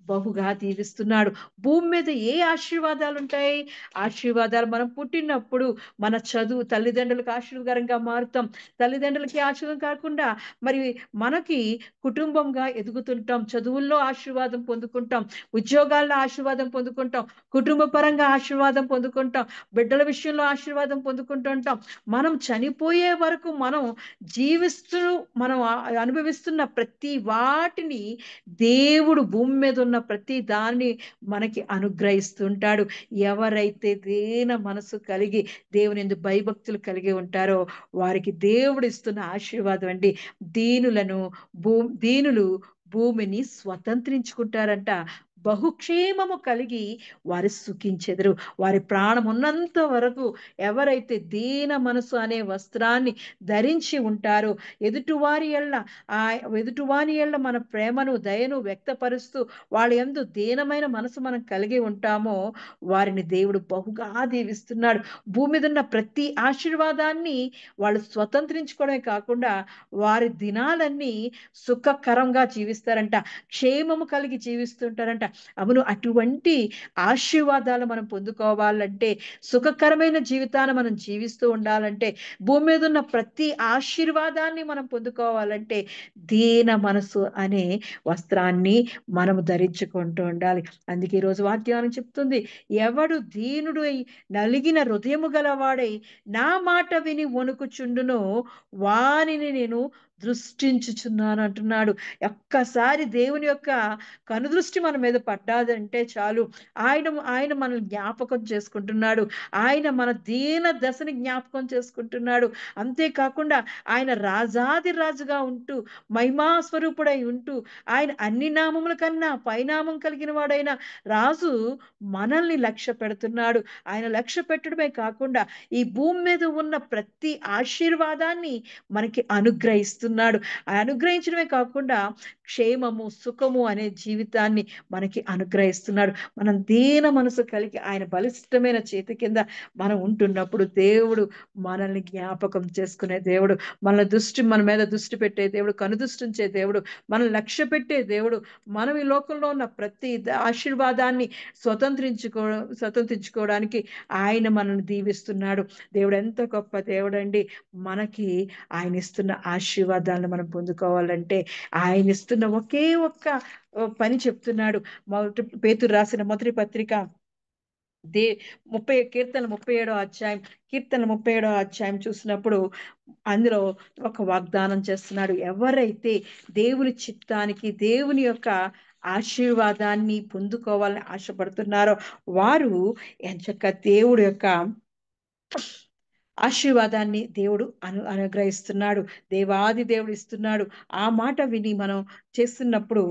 బహుగా దీవిస్తున్నాడు. భూమి మీద ఏ ఆశీర్వాదాలు ఉంటాయి? ఆశీర్వాదాలు మనం పుట్టినప్పుడు మన చదువు తల్లిదండ్రులకు ఆశీర్వాదంగా మారుతాం. తల్లిదండ్రులకి ఆశీర్వాదం కాకుండా మరి మనకి కుటుంబంగా ఎదుగుతుంటాం. చదువుల్లో ఆశీర్వాదం పొందుకుంటాం. ఉద్యోగాల్లో ఆశీర్వాదం పొందుకుంటాం. కుటుంబ పరంగా ఆశీర్వాదం పొందుకుంటాం. బిడ్డల విషయంలో ఆశీర్వాదం పొందుకుంటుంటాం. మనం చనిపోయే వరకు మనం జీవిస్తూ మనం అనుభవిస్తున్న ప్రతి వాటిని దేవుడు భూమి మీద ఉన్న ప్రతి దాన్ని మనకి అనుగ్రహిస్తుంటాడు. ఎవరైతే దీన మనసు కలిగి దేవుని యందు భయభక్తులు కలిగి ఉంటారో వారికి దేవుడు ఇస్తున్న ఆశీర్వాదం అండి. దీనులు భూమిని స్వతంత్రించుకుంటారంట. బహుక్షేమము కలిగి వారు సుఖించెదరు. వారి ప్రాణం ఉన్నంత వరకు ఎవరైతే దీన మనసు అనే వస్త్రాన్ని ధరించి ఉంటారో, ఎదుటివారి ఎళ్ళ మన ప్రేమను దయను వ్యక్తపరుస్తూ వాళ్ళ యందు దీనమైన మనసు మనం కలిగి ఉంటామో వారిని దేవుడు బహుగా దీవిస్తున్నాడు. భూమి మీద ఉన్న ప్రతి ఆశీర్వాదాన్ని వాళ్ళు స్వతంత్రించుకోవడమే కాకుండా వారి దినాలన్నీ సుఖకరంగా జీవిస్తారంట. క్షేమము కలిగి జీవిస్తుంటారంట. అవును, అటువంటి ఆశీర్వాదాలు మనం పొందుకోవాలంటే, సుఖకరమైన జీవితాన్ని మనం జీవిస్తూ ఉండాలంటే, భూమి మీద ఉన్న ప్రతి ఆశీర్వాదాన్ని మనం పొందుకోవాలంటే దీన మనసు అనే వస్త్రాన్ని మనము ధరించుకుంటూ ఉండాలి. అందుకే ఈరోజు వాక్యాన్ని చెప్తుంది, ఎవడు దీనుడు నలిగిన హృదయము గలవాడై నా మాట విని వణుకుచుండునో వానిని నేను దృష్టించుచున్నాను అంటున్నాడు. ఒక్కసారి దేవుని యొక్క కనుదృష్టి మన మీద పడ్డాదంటే చాలు, ఆయన మనల్ని జ్ఞాపకం చేసుకుంటున్నాడు. ఆయన మన దీన దశని జ్ఞాపకం చేసుకుంటున్నాడు. అంతేకాకుండా ఆయన రాజాది రాజుగా ఉంటూ మహిమా స్వరూపుడై ఉంటూ ఆయన అన్ని నామముల కన్నా పైనామం కలిగిన వాడైన రాజు మనల్ని లక్ష్య పెడుతున్నాడు. ఆయన లక్ష్య పెట్టడమే కాకుండా ఈ భూమి మీద ఉన్న ప్రతి ఆశీర్వాదాన్ని మనకి అనుగ్రహిస్తున్నాడు. అనుగ్రహించడమే కాకుండా క్షేమము సుఖము అనే జీవితాన్ని మనకి అనుగ్రహిస్తున్నాడు. మనం దీన మనసు కలిగి ఆయన బలిష్టమైన చేతి కింద మనం ఉంటున్నప్పుడు దేవుడు మనల్ని జ్ఞాపకం చేసుకునే దేవుడు, మన మీద దృష్టి పెట్టే దేవుడు, కనుదృష్టించే దేవుడు, మనం లక్ష్య పెట్టే దేవుడు. మనం ఈ లోకంలో ఉన్న ప్రతి ఆశీర్వాదాన్ని స్వతంత్రించుకోవడానికి ఆయన మనల్ని దీవిస్తున్నాడు. దేవుడు ఎంత గొప్ప దేవుడండి. మనకి ఆయన ఇస్తున్న ఆశీర్వాదాలను మనం పొందుకోవాలంటే ఆయన ఇస్తున్న ఒకే ఒక్క పని చెప్తున్నాడు. పేతురు రాసిన మొదటి పత్రిక 37వ అధ్యాయం చూసినప్పుడు అందులో ఒక వాగ్దానం చేస్తున్నాడు. ఎవరైతే దేవుని చిత్తానికి దేవుని యొక్క ఆశీర్వాదాన్ని పొందుకోవాలని ఆశపడుతున్నారో వారు ఎంచక్క దేవుడి యొక్క ఆశీర్వాదాన్ని దేవుడు అనుగ్రహిస్తున్నాడు. దేవాది దేవుడు ఇస్తున్నాడు. ఆ మాట విని మనం చేస్తున్నప్పుడు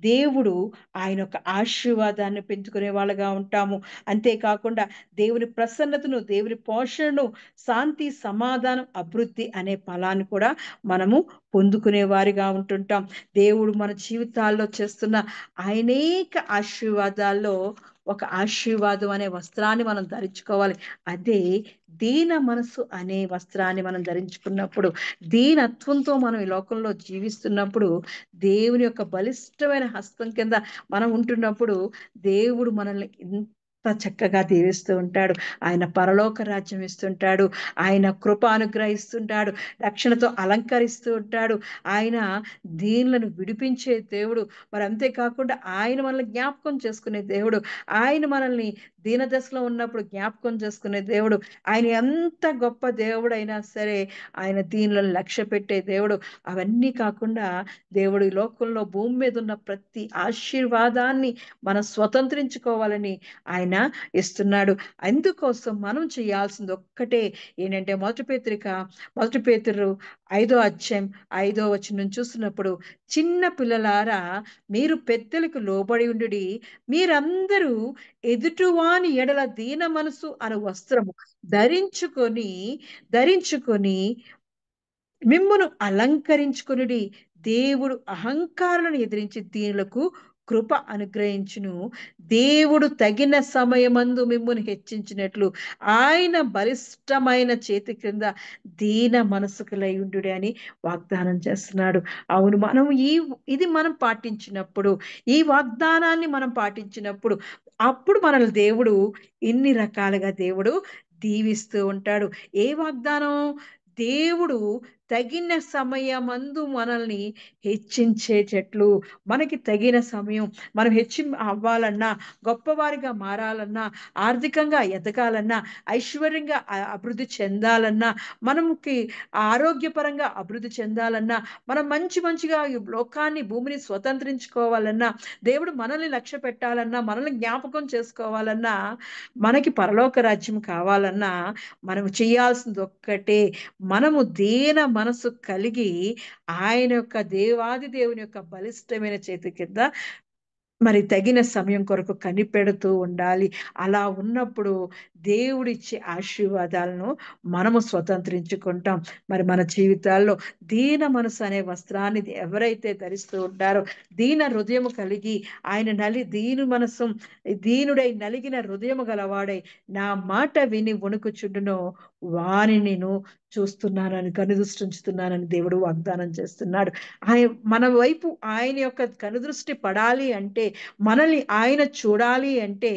దేవుడు ఆయన యొక్క ఆశీర్వాదాన్ని పెంచుకునే వాళ్ళగా ఉంటాము. అంతేకాకుండా దేవుని ప్రసన్నతను, దేవుని పోషణను, శాంతి, సమాధానం, అభివృద్ధి అనే ఫలాన్ని కూడా మనము పొందుకునే వారిగా ఉంటుంటాం. దేవుడు మన జీవితాల్లో చేస్తున్న అనేక ఆశీర్వాదాల్లో ఒక ఆశీర్వాదం అనే వస్త్రాన్ని మనం ధరించుకోవాలి. అదే దీన మనసు అనే వస్త్రాన్ని మనం ధరించుకున్నప్పుడు, దీనత్వంతో మనం ఈ లోకంలో జీవిస్తున్నప్పుడు, దేవుని యొక్క బలిష్టమైన హస్తం కింద మనం ఉంటున్నప్పుడు దేవుడు మనల్ని చక్కగా దీవిస్తూ ఉంటాడు. ఆయన పరలోక రాజ్యం ఇస్తుంటాడు. ఆయన కృప అనుగ్రహిస్తుంటాడు. రక్షణతో అలంకరిస్తూ ఉంటాడు. ఆయన దీనులను విడిపించే దేవుడు. మరి అంతేకాకుండా ఆయన మనల్ని జ్ఞాపకం చేసుకునే దేవుడు. ఆయన మనల్ని దీనదశలో ఉన్నప్పుడు జ్ఞాపకం చేసుకునే దేవుడు. ఆయన ఎంత గొప్ప దేవుడైనా సరే ఆయన దీనులను లక్ష్య పెట్టే దేవుడు. అవన్నీ కాకుండా దేవుడు ఈ లోకంలో భూమి మీద ఉన్న ప్రతి ఆశీర్వాదాన్ని మనం స్వతంత్రించుకోవాలని ఆయన ఇస్తున్నాడు. అందుకోసం మనం చేయాల్సింది ఒక్కటే ఏంటంటే, మొదటి పేతురు 5వ అధ్యాయం 5వ వచనం చూస్తున్నప్పుడు, చిన్న పిల్లలారా మీరు పెద్దలకు లోబడి ఉండుడి, మీరందరూ ఎదుటివాని ఎడల దీన మనసు అను వస్త్రము ధరించుకొని ధరించుకొని మిమ్మును అలంకరించుకొనుడి. దేవుడు అహంకారులను ఎదిరించి దీనులకు కృప అనుగ్రహించును. దేవుడు తగిన సమయమందు మిమ్మును హెచ్చించినట్లు ఆయన బలిష్టమైన చేతి క్రింద దీన మనసుకులై ఉండుడి అని వాగ్దానం చేస్తున్నాడు. అవును, మనం ఇది మనం పాటించినప్పుడు, ఈ వాగ్దానాన్ని మనం పాటించినప్పుడు, అప్పుడు మనల్ని దేవుడు ఇన్ని రకాలుగా దేవుడు దీవిస్తూ ఉంటాడు. ఏ వాగ్దానం? దేవుడు తగిన సమయమందు మనల్ని హెచ్చించేటట్లు, మనకి తగిన సమయం, మనం అవ్వాలన్నా, గొప్పవారిగా మారాలన్నా, ఆర్థికంగా ఎదగాలన్నా, ఐశ్వర్యంగా అభివృద్ధి చెందాలన్నా, మనకి ఆరోగ్యపరంగా అభివృద్ధి చెందాలన్నా, మనం మంచిగా ఈ లోకాన్ని, భూమిని స్వతంత్రించుకోవాలన్నా, దేవుడు మనల్ని లక్ష్య పెట్టాలన్నా, మనల్ని జ్ఞాపకం చేసుకోవాలన్నా, మనకి పరలోక రాజ్యం కావాలన్నా, మనం చేయాల్సింది ఒక్కటే, మనము దీన మనసు కలిగి ఆయన యొక్క దేవాది దేవుని యొక్క బలిష్టమైన చేతి కింద మరి తగిన సమయం కొరకు కనిపెడుతూ ఉండాలి. అలా ఉన్నప్పుడు దేవుడిచ్చే ఆశీర్వాదాలను మనము స్వతంత్రించుకుంటాం. మరి మన జీవితాల్లో దీన మనసు అనే వస్త్రాన్ని ఎవరైతే ధరిస్తూ ఉంటారో, దీన హృదయము కలిగి ఆయన దీనుడై నలిగిన హృదయము గలవాడై నా మాట విని వణుకుచుండునో వారిని నేను చూస్తున్నానని, కనుదృష్టించుతున్నానని దేవుడు వాగ్దానం చేస్తున్నాడు. మన వైపు ఆయన యొక్క కనుదృష్టి పడాలి అంటే, మనల్ని ఆయన చూడాలి అంటే,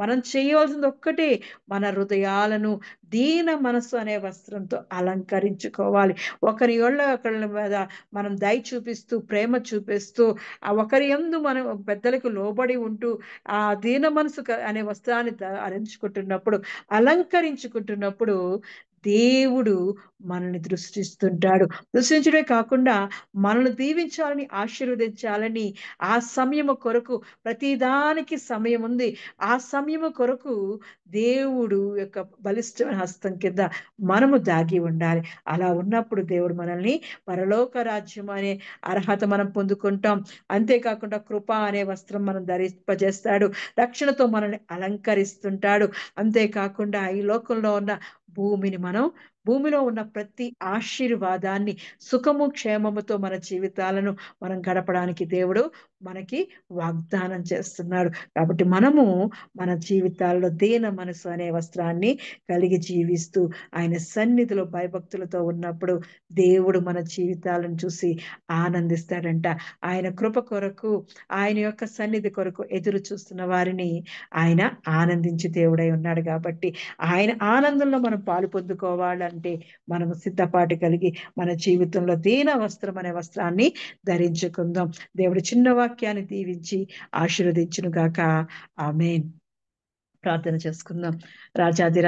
మనం చేయవలసింది ఒక్కటే, మన హృదయాలను దీన మనసు అనే వస్త్రంతో అలంకరించుకోవాలి. ఒకరి మీద మనం దయ చూపిస్తూ, ప్రేమ చూపిస్తూ, ఆ ఒకరి యందు మనం పెద్దలకు లోబడి ఉంటూ, ఆ దీన మనసు అనే వస్త్రాన్ని ధరించుకుంటున్నప్పుడు, అలంకరించుకుంటున్నప్పుడు దేవుడు మనల్ని దృష్టించడమే కాకుండా మనల్ని దీవించాలని, ఆశీర్వదించాలని, ఆ సమయము కొరకు, ప్రతిదానికి సమయం ఉంది, ఆ సమయము కొరకు దేవుడు యొక్క బలిష్టమైన హస్తం కింద మనము దాగి ఉండాలి. అలా ఉన్నప్పుడు దేవుడు మనల్ని పరలోక రాజ్యం అనే అర్హత మనం పొందుకుంటాం. అంతేకాకుండా కృప అనే వస్త్రం మనం ధరింపజేస్తాడు. రక్షణతో మనల్ని అలంకరిస్తుంటాడు. అంతేకాకుండా ఈ లోకంలో ఉన్న భూమిలో ఉన్న ప్రతి ఆశీర్వాదాన్ని, సుఖము క్షేమముతో మన జీవితాలను మనం గడపడానికి దేవుడు మనకి వాగ్దానం చేస్తున్నాడు. కాబట్టి మనము మన జీవితాల్లో దీన మనసు అనే వస్త్రాన్ని కలిగి జీవిస్తూ ఆయన సన్నిధిలో భయభక్తులతో ఉన్నప్పుడు దేవుడు మన జీవితాలను చూసి ఆనందిస్తాడంట. ఆయన కృప కొరకు, ఆయన యొక్క సన్నిధి కొరకు ఎదురు చూస్తున్న వారిని ఆయన ఆనందించి దేవుడై ఉన్నాడు. కాబట్టి ఆయన ఆనందంలో మనం పాలు పొందుకోవాలంటే మనము సిద్ధపాటు కలిగి మన జీవితంలో దీన వస్త్రం అనే వస్త్రాన్ని ధరించుకుందాం. దేవుడి చిన్న వాక్యాన్ని దీవించి ఆశీర్వదించును గాక. ఆమేన్. ప్రార్థన చేసుకుందాం. రాజాది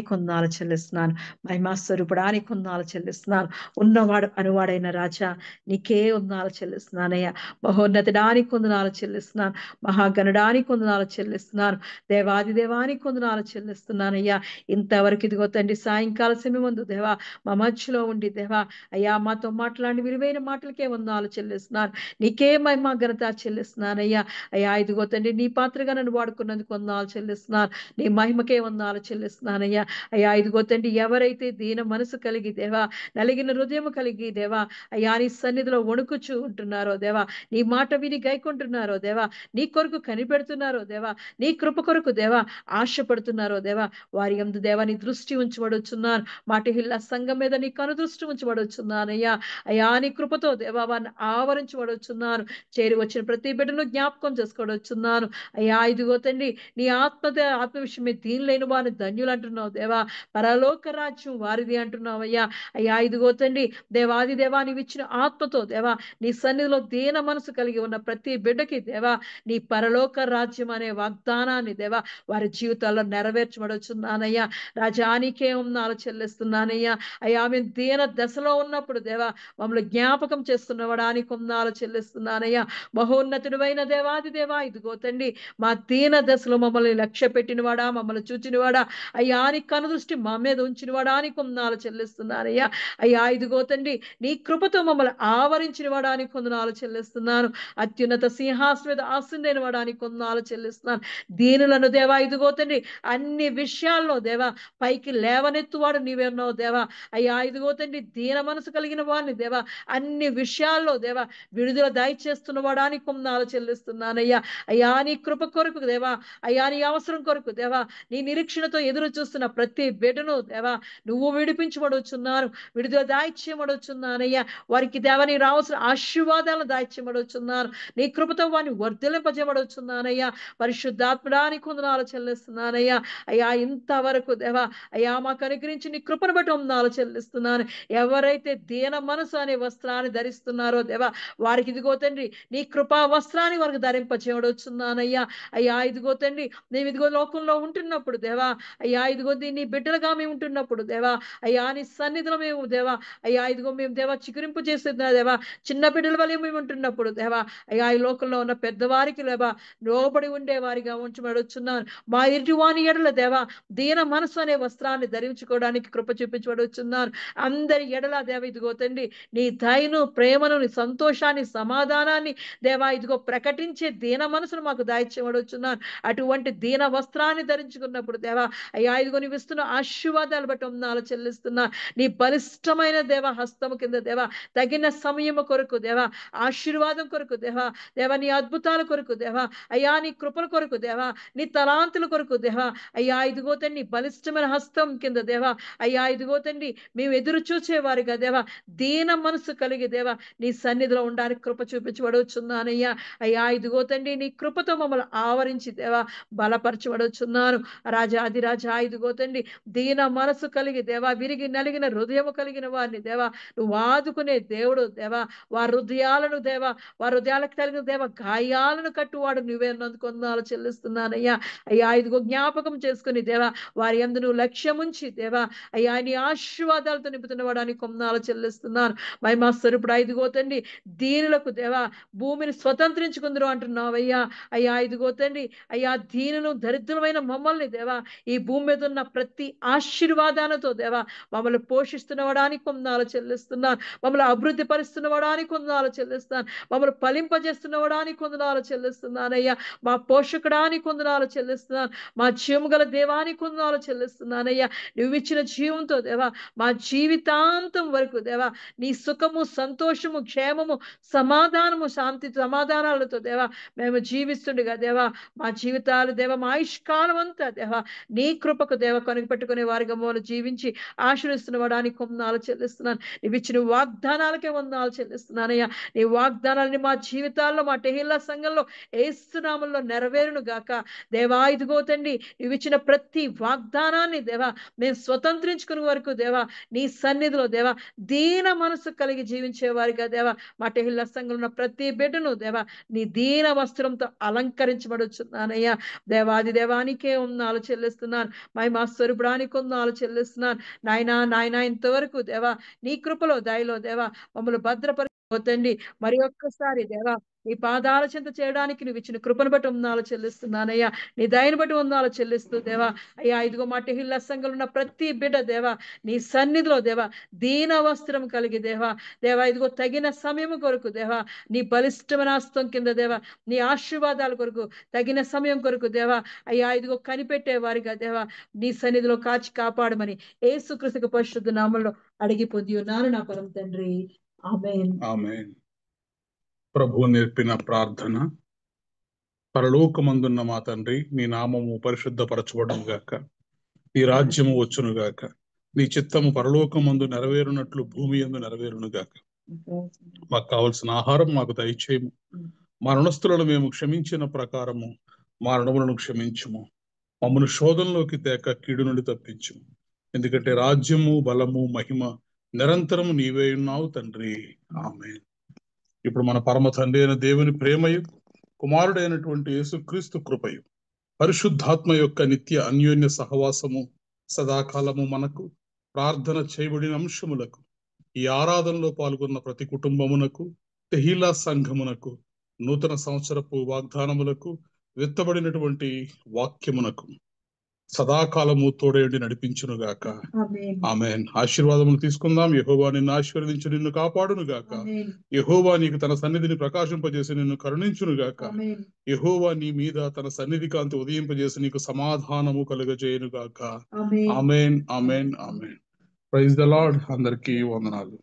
కొందాలు చెల్లిస్తున్నాను. మహిమా స్వరూపుడానికి కొందాలు చెల్లిస్తున్నాను. ఉన్నవాడు అనువాడైన రాజా నీకే వందనాలు చెల్లిస్తున్నానయ్యా. మహోన్నతడానికి కొందనాలు చెల్లిస్తున్నాను. మహాగణడానికి కొందనాలు చెల్లిస్తున్నాను. దేవానికి కొందనాలు చెల్లిస్తున్నానయ్యా. ఇంతవరకు ఇదిగో తండ్రి సాయంకాల సమయం ముందు దేవా మా మధ్యలో ఉండి దేవా అయ్యా మాతో మాట్లాడి విలువైన మాటలకే వందనాలు చెల్లిస్తున్నాను. నీకే మహిమా ఘనత చెల్లిస్తున్నానయ్యా. అయ్యా ఇదిగో తండ్రి నీ పాత్రగా నన్ను వాడుకున్నందుకు వందనాలు చెల్లిస్తున్నాను. నీ మహిమకే వందనాలు చెల్లిస్తున్నానయ్యా. అయ్యా ఇదిగో తండ్రి ఎవరైతే దీన మనసు కలిగి దేవా నలిగిన హృదయం కలిగి దేవా అయ్యా నీ సన్నిధిలో వణుకుచూ ఉంటున్నారో దేవా, నీ మాట విని గైకుంటున్నారో దేవా, నీ కొరకు కనిపెడుతున్నారో దేవా, నీ కృప కొరకు దేవా ఆశపడుతున్నారో దేవా, వారి యందు దేవా నీ దృష్టి ఉంచబడుచున్నాను. మాటిహిల్ల సంఘం మీద నీ కనుదృష్టి ఉంచబడుచున్నానయ్యా. అయ్యా నీ కృపతో దేవా వారిని ఆవరించబడుచున్నాను. చేరి వచ్చిన ప్రతి బిడ్డను జ్ఞాపకం చేసుకోవచ్చున్నాను. అయ్యా ఇదిగో తండ్రి నీ ఆత్మ విషయమే దీని లేని వారిని ధన్యులు అంటున్నావు దేవా. పరలోక రాజ్యం వారిది అంటున్నావు అయ్యా. అయ్యా ఇదిగో తండ్రి దేవాది దేవా నీవు ఇచ్చిన ఆత్మతో దేవా నీ సన్నిధిలో దీన మనసు కలిగి ఉన్న ప్రతి బిడ్డకి దేవా నీ పరలోక రాజ్యం అనే వాగ్దానాన్ని దేవా వారి జీవితాల్లో నెరవేర్చబడుచున్నానయ్యా. రాజానికే ఉన్నాలు చెల్లిస్తున్నానయ్యా. అయ్యా మేము దీన దశలో ఉన్నప్పుడు దేవా మమ్మల్ని జ్ఞాపకం చేస్తున్నవడానికి ఉన్నాలు చెల్లిస్తున్నానయ్యా. మహోన్నతుడైన దేవాది దేవా ఇదిగో తండ్రి మా దీన దశలో మమ్మల్ని లక్ష్య పెట్టినవాడా, మమ్మల్ని చూచినవాడా, అయ్యా నీ కనుదృష్టి మా మీద ఉంచినవాడా అని కొందనాలు చెల్లిస్తున్నానయ్యా. అయ్యా ఇదిగో తండ్రి నీ కృపతో మమ్మల్ని ఆవరించిన వాడానికి కొందనాలు చెల్లిస్తున్నాను. అత్యున్నత సింహాసనం మీద ఆసీనుడైన వాడానికి కొందనాలు చెల్లిస్తున్నాను. దీనులను దేవా ఇదిగో తండ్రి అన్ని విషయాల్లో దేవా పైకి లేవనెత్తువాడు నీవే ఉన్నావు దేవా. అయ్యా ఇదిగో తండ్రి దీన మనసు కలిగిన వాడిని దేవా అన్ని విషయాల్లో దేవా విడుదల దయచేస్తున్న వాడానికి కొందనాలు చెల్లిస్తున్నానయ్యా. అయ్యా నీ కృప కొరకు దేవా, అయ్యా నీ అవసరం కొరకు దేవా నీ నిరీక్షణతో ఎదురు చూస్తున్న ప్రతి బిడ్డను దేవా నువ్వు విడిపించబడుచున్నారు, విడుదల దాయిచ్యమడుచున్నానయ్యా. వారికి దేవా నీ రావాల్సిన ఆశీర్వాదాలను దాయిచ్యమడుచున్నారు. నీ కృపతో వారిని వర్ధిలింపజేయబడుచున్నానయ్యా. పరిశుద్ధాత్మడానికి కొందనాలు చెల్లిస్తున్నానయ్యా. అయ్యా ఇంతవరకు దేవా అయ్యా మాకు అనుగ్రహించి నీ కృపను బట్టి వందనాలు చెల్లిస్తున్నాను. ఎవరైతే దీన మనసు అనే వస్త్రాన్ని ధరిస్తున్నారో దేవా వారికి ఇదిగో తండ్రి నీ కృపా వస్త్రాన్ని వారికి ధరింపచేయబడుచున్నానయ్యా. అయ్యా ఇదిగో తండ్రి మేము ఇదిగో లోకంలో ఉంటున్నప్పుడు దేవా అయ్యా ఇదిగో నీ బిడ్డలుగా మేము ఉంటున్నప్పుడు దేవా అయ్యా నీ సన్నిధిలో మేము దేవా అయ్యా ఇదిగో మేము దేవా చిగురింపు చేస్తున్నా దేవా చిన్న బిడ్డల వల్ల మేము ఉంటున్నప్పుడు దేవా అయ్యా ఈ లోకంలో ఉన్న పెద్దవారికి లేవా లోబడి ఉండే వారిగా ఉంచబడుచున్నాను. మా ఇరువాని ఎడల దేవా దీన మనసు అనే వస్త్రాన్ని ధరించుకోవడానికి కృప చూపించబడుచున్నాను. అందరి ఎడల దేవ ఇదిగో తండ్రి నీ దయను ప్రేమను నీ సంతోషాన్ని సమాధానాన్ని దేవా ఇదిగో ప్రకటించే దీన మనసును మాకు దాయిచ్యబడుచున్నాను. అటువంటి దీన వస్త్రాన్ని ధరించుకున్నప్పుడు దేవా అయ్యా ఇదిగో నీవు ఇస్తున్న ఆశీర్వాదాలు బట్టి వందనాలు చెల్లిస్తున్నా. నీ బలిష్టమైన దేవ హస్తము కింద దేవా తగిన సమయము కొరకు దేవా ఆశీర్వాదం కొరకు దేవా దేవా నీ అద్భుతాల కొరకు దేవా అయ్యా నీ కృపల కొరకు దేవా నీ తలాంతుల కొరకు దేవా అయ్యా ఇదిగో తండ్రి బలిష్టమైన హస్తం కింద దేవా అయ్యా ఇదిగో తండ్రి మేము ఎదురు చూచేవారిగా దేవా దీన మనసు కలిగి దేవా నీ సన్నిధిలో ఉండడానికి కృప చూపించబడుచున్నానయ్యా. అయ్యా ఇదిగో తండ్రి నీ కృపతో మమ్మల్ని ఆవరించి దేవా బలపరచబడుచున్నాను. రాజాది రాజా ఇదిగో తండ్రి దీన మనసు కలిగి దేవా విరిగి నలిగిన హృదయము కలిగిన వారిని దేవా నువ్వు ఆదుకునే దేవుడు దేవా వారి హృదయాలను దేవా వారి హృదయాలకు కలిగిన దేవా గాయాలను కట్టువాడు నువ్వే నందుకొందాలు చెల్లిస్తున్నానయ్యా. అయ్యా ఇదిగో జ్ఞాపకం చేసుకుని దేవా వారి యందు నువ్వు లక్ష్యముంచి దేవా అయ్యా నీ ఆశీర్వాదాలతో నింపుతున్న వాడానికి కొందాలు చెల్లిస్తున్నాను. మహిమా స్వరూపుడు ఇదిగో తండ్రి దీనులకు దేవా భూమిని స్వతంత్రించుకుందరు అంటున్నావయ్యా. అయ్యా ఇదిగో తండ్రి అయ్యా దీనులు దరిద్రమైన మమ్మల్ని దేవా ఈ భూమి మీద ఉన్న ప్రతి ఆశీర్వాదాలతో దేవా మమ్మల్ని పోషిస్తున్నవడానికి కొందాలు చెల్లిస్తున్నాను. మమ్మల్ని అభివృద్ధి పరుస్తున్నవడానికి కొందాలు చెల్లిస్తున్నాను. మమ్మల్ని ఫలింపజేస్తున్నవడానికి కొందనాలు చెల్లిస్తున్నానయ్యా. మా పోషకుడానికి కొందనాలు చెల్లిస్తున్నాను. మా జీవము గల దేవానికి కొందనాలు చెల్లిస్తున్నానయ్యా. నువ్వు ఇచ్చిన జీవంతో దేవా మా జీవితాంతం వరకు దేవా నీ సుఖము సంతోషము క్షేమము సమాధానము శాంతి సమాధానాలతో దేవా మేము జీవిస్తుండగా దేవా మా జీవితాలు దేవా మా ఆయుష్కాలం అంతా దేవా నీ కృపకు దేవ కొనుగు పెట్టుకునే వారిగా మమ్మల్ని జీవించి ఆశీర్వదిస్తున్న వాడానికి కొందనాలు చెల్లిస్తున్నాను. నీవు ఇచ్చిన వాగ్దానాలకే వందనాలు చెల్లిస్తున్నానయ్యా. నీ వాగ్దానాలని మా జీవితాల్లో మా టెహిల్లా సంఘంలో ఏసునామంలో నెరవేరును గాక. దేవా ఇదిగో తండ్రి నువ్వు ఇచ్చిన ప్రతి వాగ్దానాన్ని దేవా మేము స్వతంత్రించుకునే వరకు దేవా నీ సన్నిధిలో దేవా దీన మనసు కలిగి జీవించే వారిగా దేవా మా టెహిల్లా సంఘంలో ఉన్న ప్రతి బిడ్డను దేవా నీ దీన వస్త్రంతో అలంకరించబడుచున్నానయ్యా. దేవాది దేవ దేవానికే వందనాలు చెల్లిస్తున్నాను. మహిమా స్వరూపుడానికి వందనాలు చెల్లిస్తున్నాను. నాయనా ఇంతవరకు దేవా నీ కృపలో దయలో దేవా మమ్మల్ని భద్రపరిపోతండి. మరి ఒక్కసారి దేవా నీ పాదాల చింత చేయడానికి నువ్వు ఇచ్చిన కృపను బట్టి వందనాలు చెల్లిస్తున్నానయ్యా. నీ దయను బట్టి వందనాలు చెల్లిస్తూ దేవా అయ్యా ఇదిగో మా టిహిల్ల సంఘంలో ఉన్న ప్రతి బిడ్డ దేవా నీ సన్నిధిలో దేవా దీన వస్త్రం కలిగి దేవా ఇదిగో తగిన సమయం కొరకు దేవా నీ బలిష్టమైన హస్తం కింద దేవా నీ ఆశీర్వాదాల కొరకు తగిన సమయం కొరకు దేవా అయ్యా ఇదిగో కనిపెట్టే వారిగా దేవా నీ సన్నిధిలో కాచి కాపాడమని యేసుక్రీస్తు పరిశుద్ధ నామములో అడిగి పొంది ఉన్నాను నా పరమ తండ్రి. ఆమేన్. ఆమేన్. ప్రభువు నేర్పిన ప్రార్థన. పరలోకమందున్న మా తండ్రి, నీ నామము పరిశుద్ధపరచబడును గాక, నీ రాజ్యము వచ్చును గాక, నీ చిత్తము పరలోకమందు నెరవేరునట్లు భూమి యందు నెరవేరును గాక. మాకు కావలసిన ఆహారం మాకు దయచేయము. మా రుణస్థులను మేము క్షమించిన ప్రకారము మా రుణములను క్షమించుము. మమ్మను శోధనలోకి తేక కీడు నుండి తప్పించుము. ఎందుకంటే రాజ్యము బలము మహిమ నిరంతరము నీవే ఉన్నావు తండ్రి. ఆమేన్. ఇప్పుడు మన పరమ తండ్రి అయిన దేవుని ప్రేమయు, కుమారుడైనటువంటి యేసుక్రీస్తు కృపయు, పరిశుద్ధాత్మ యొక్క నిత్య అన్యోన్య సహవాసము సదాకాలము మనకు, ప్రార్థన చేయబడిన అంశములకు, ఈ ఆరాధనలో పాల్గొన్న ప్రతి కుటుంబమునకు, తెహీలా సంఘమునకు, నూతన సంవత్సరపు వాగ్దానములకు, విత్తబడినటువంటి వాక్యమునకు సదాకాలము తోడేండి నడిపించునుగాక. ఆమేన్. ఆశీర్వాదములు తీసుకుందాం. యెహోవా నిన్ను ఆశీర్వదించి నిన్ను కాపాడును గాక. యెహోవా నీకు తన సన్నిధిని ప్రకాశింపజేసి నిన్ను కరుణించును గాక. యెహోవా నీ మీద తన సన్నిధి కాంతి ఉదయింపజేసి నీకు సమాధానము కలుగజేయును గాక. Amen. Amen. Amen. Praise the lord. అందరికీ వందనాలు.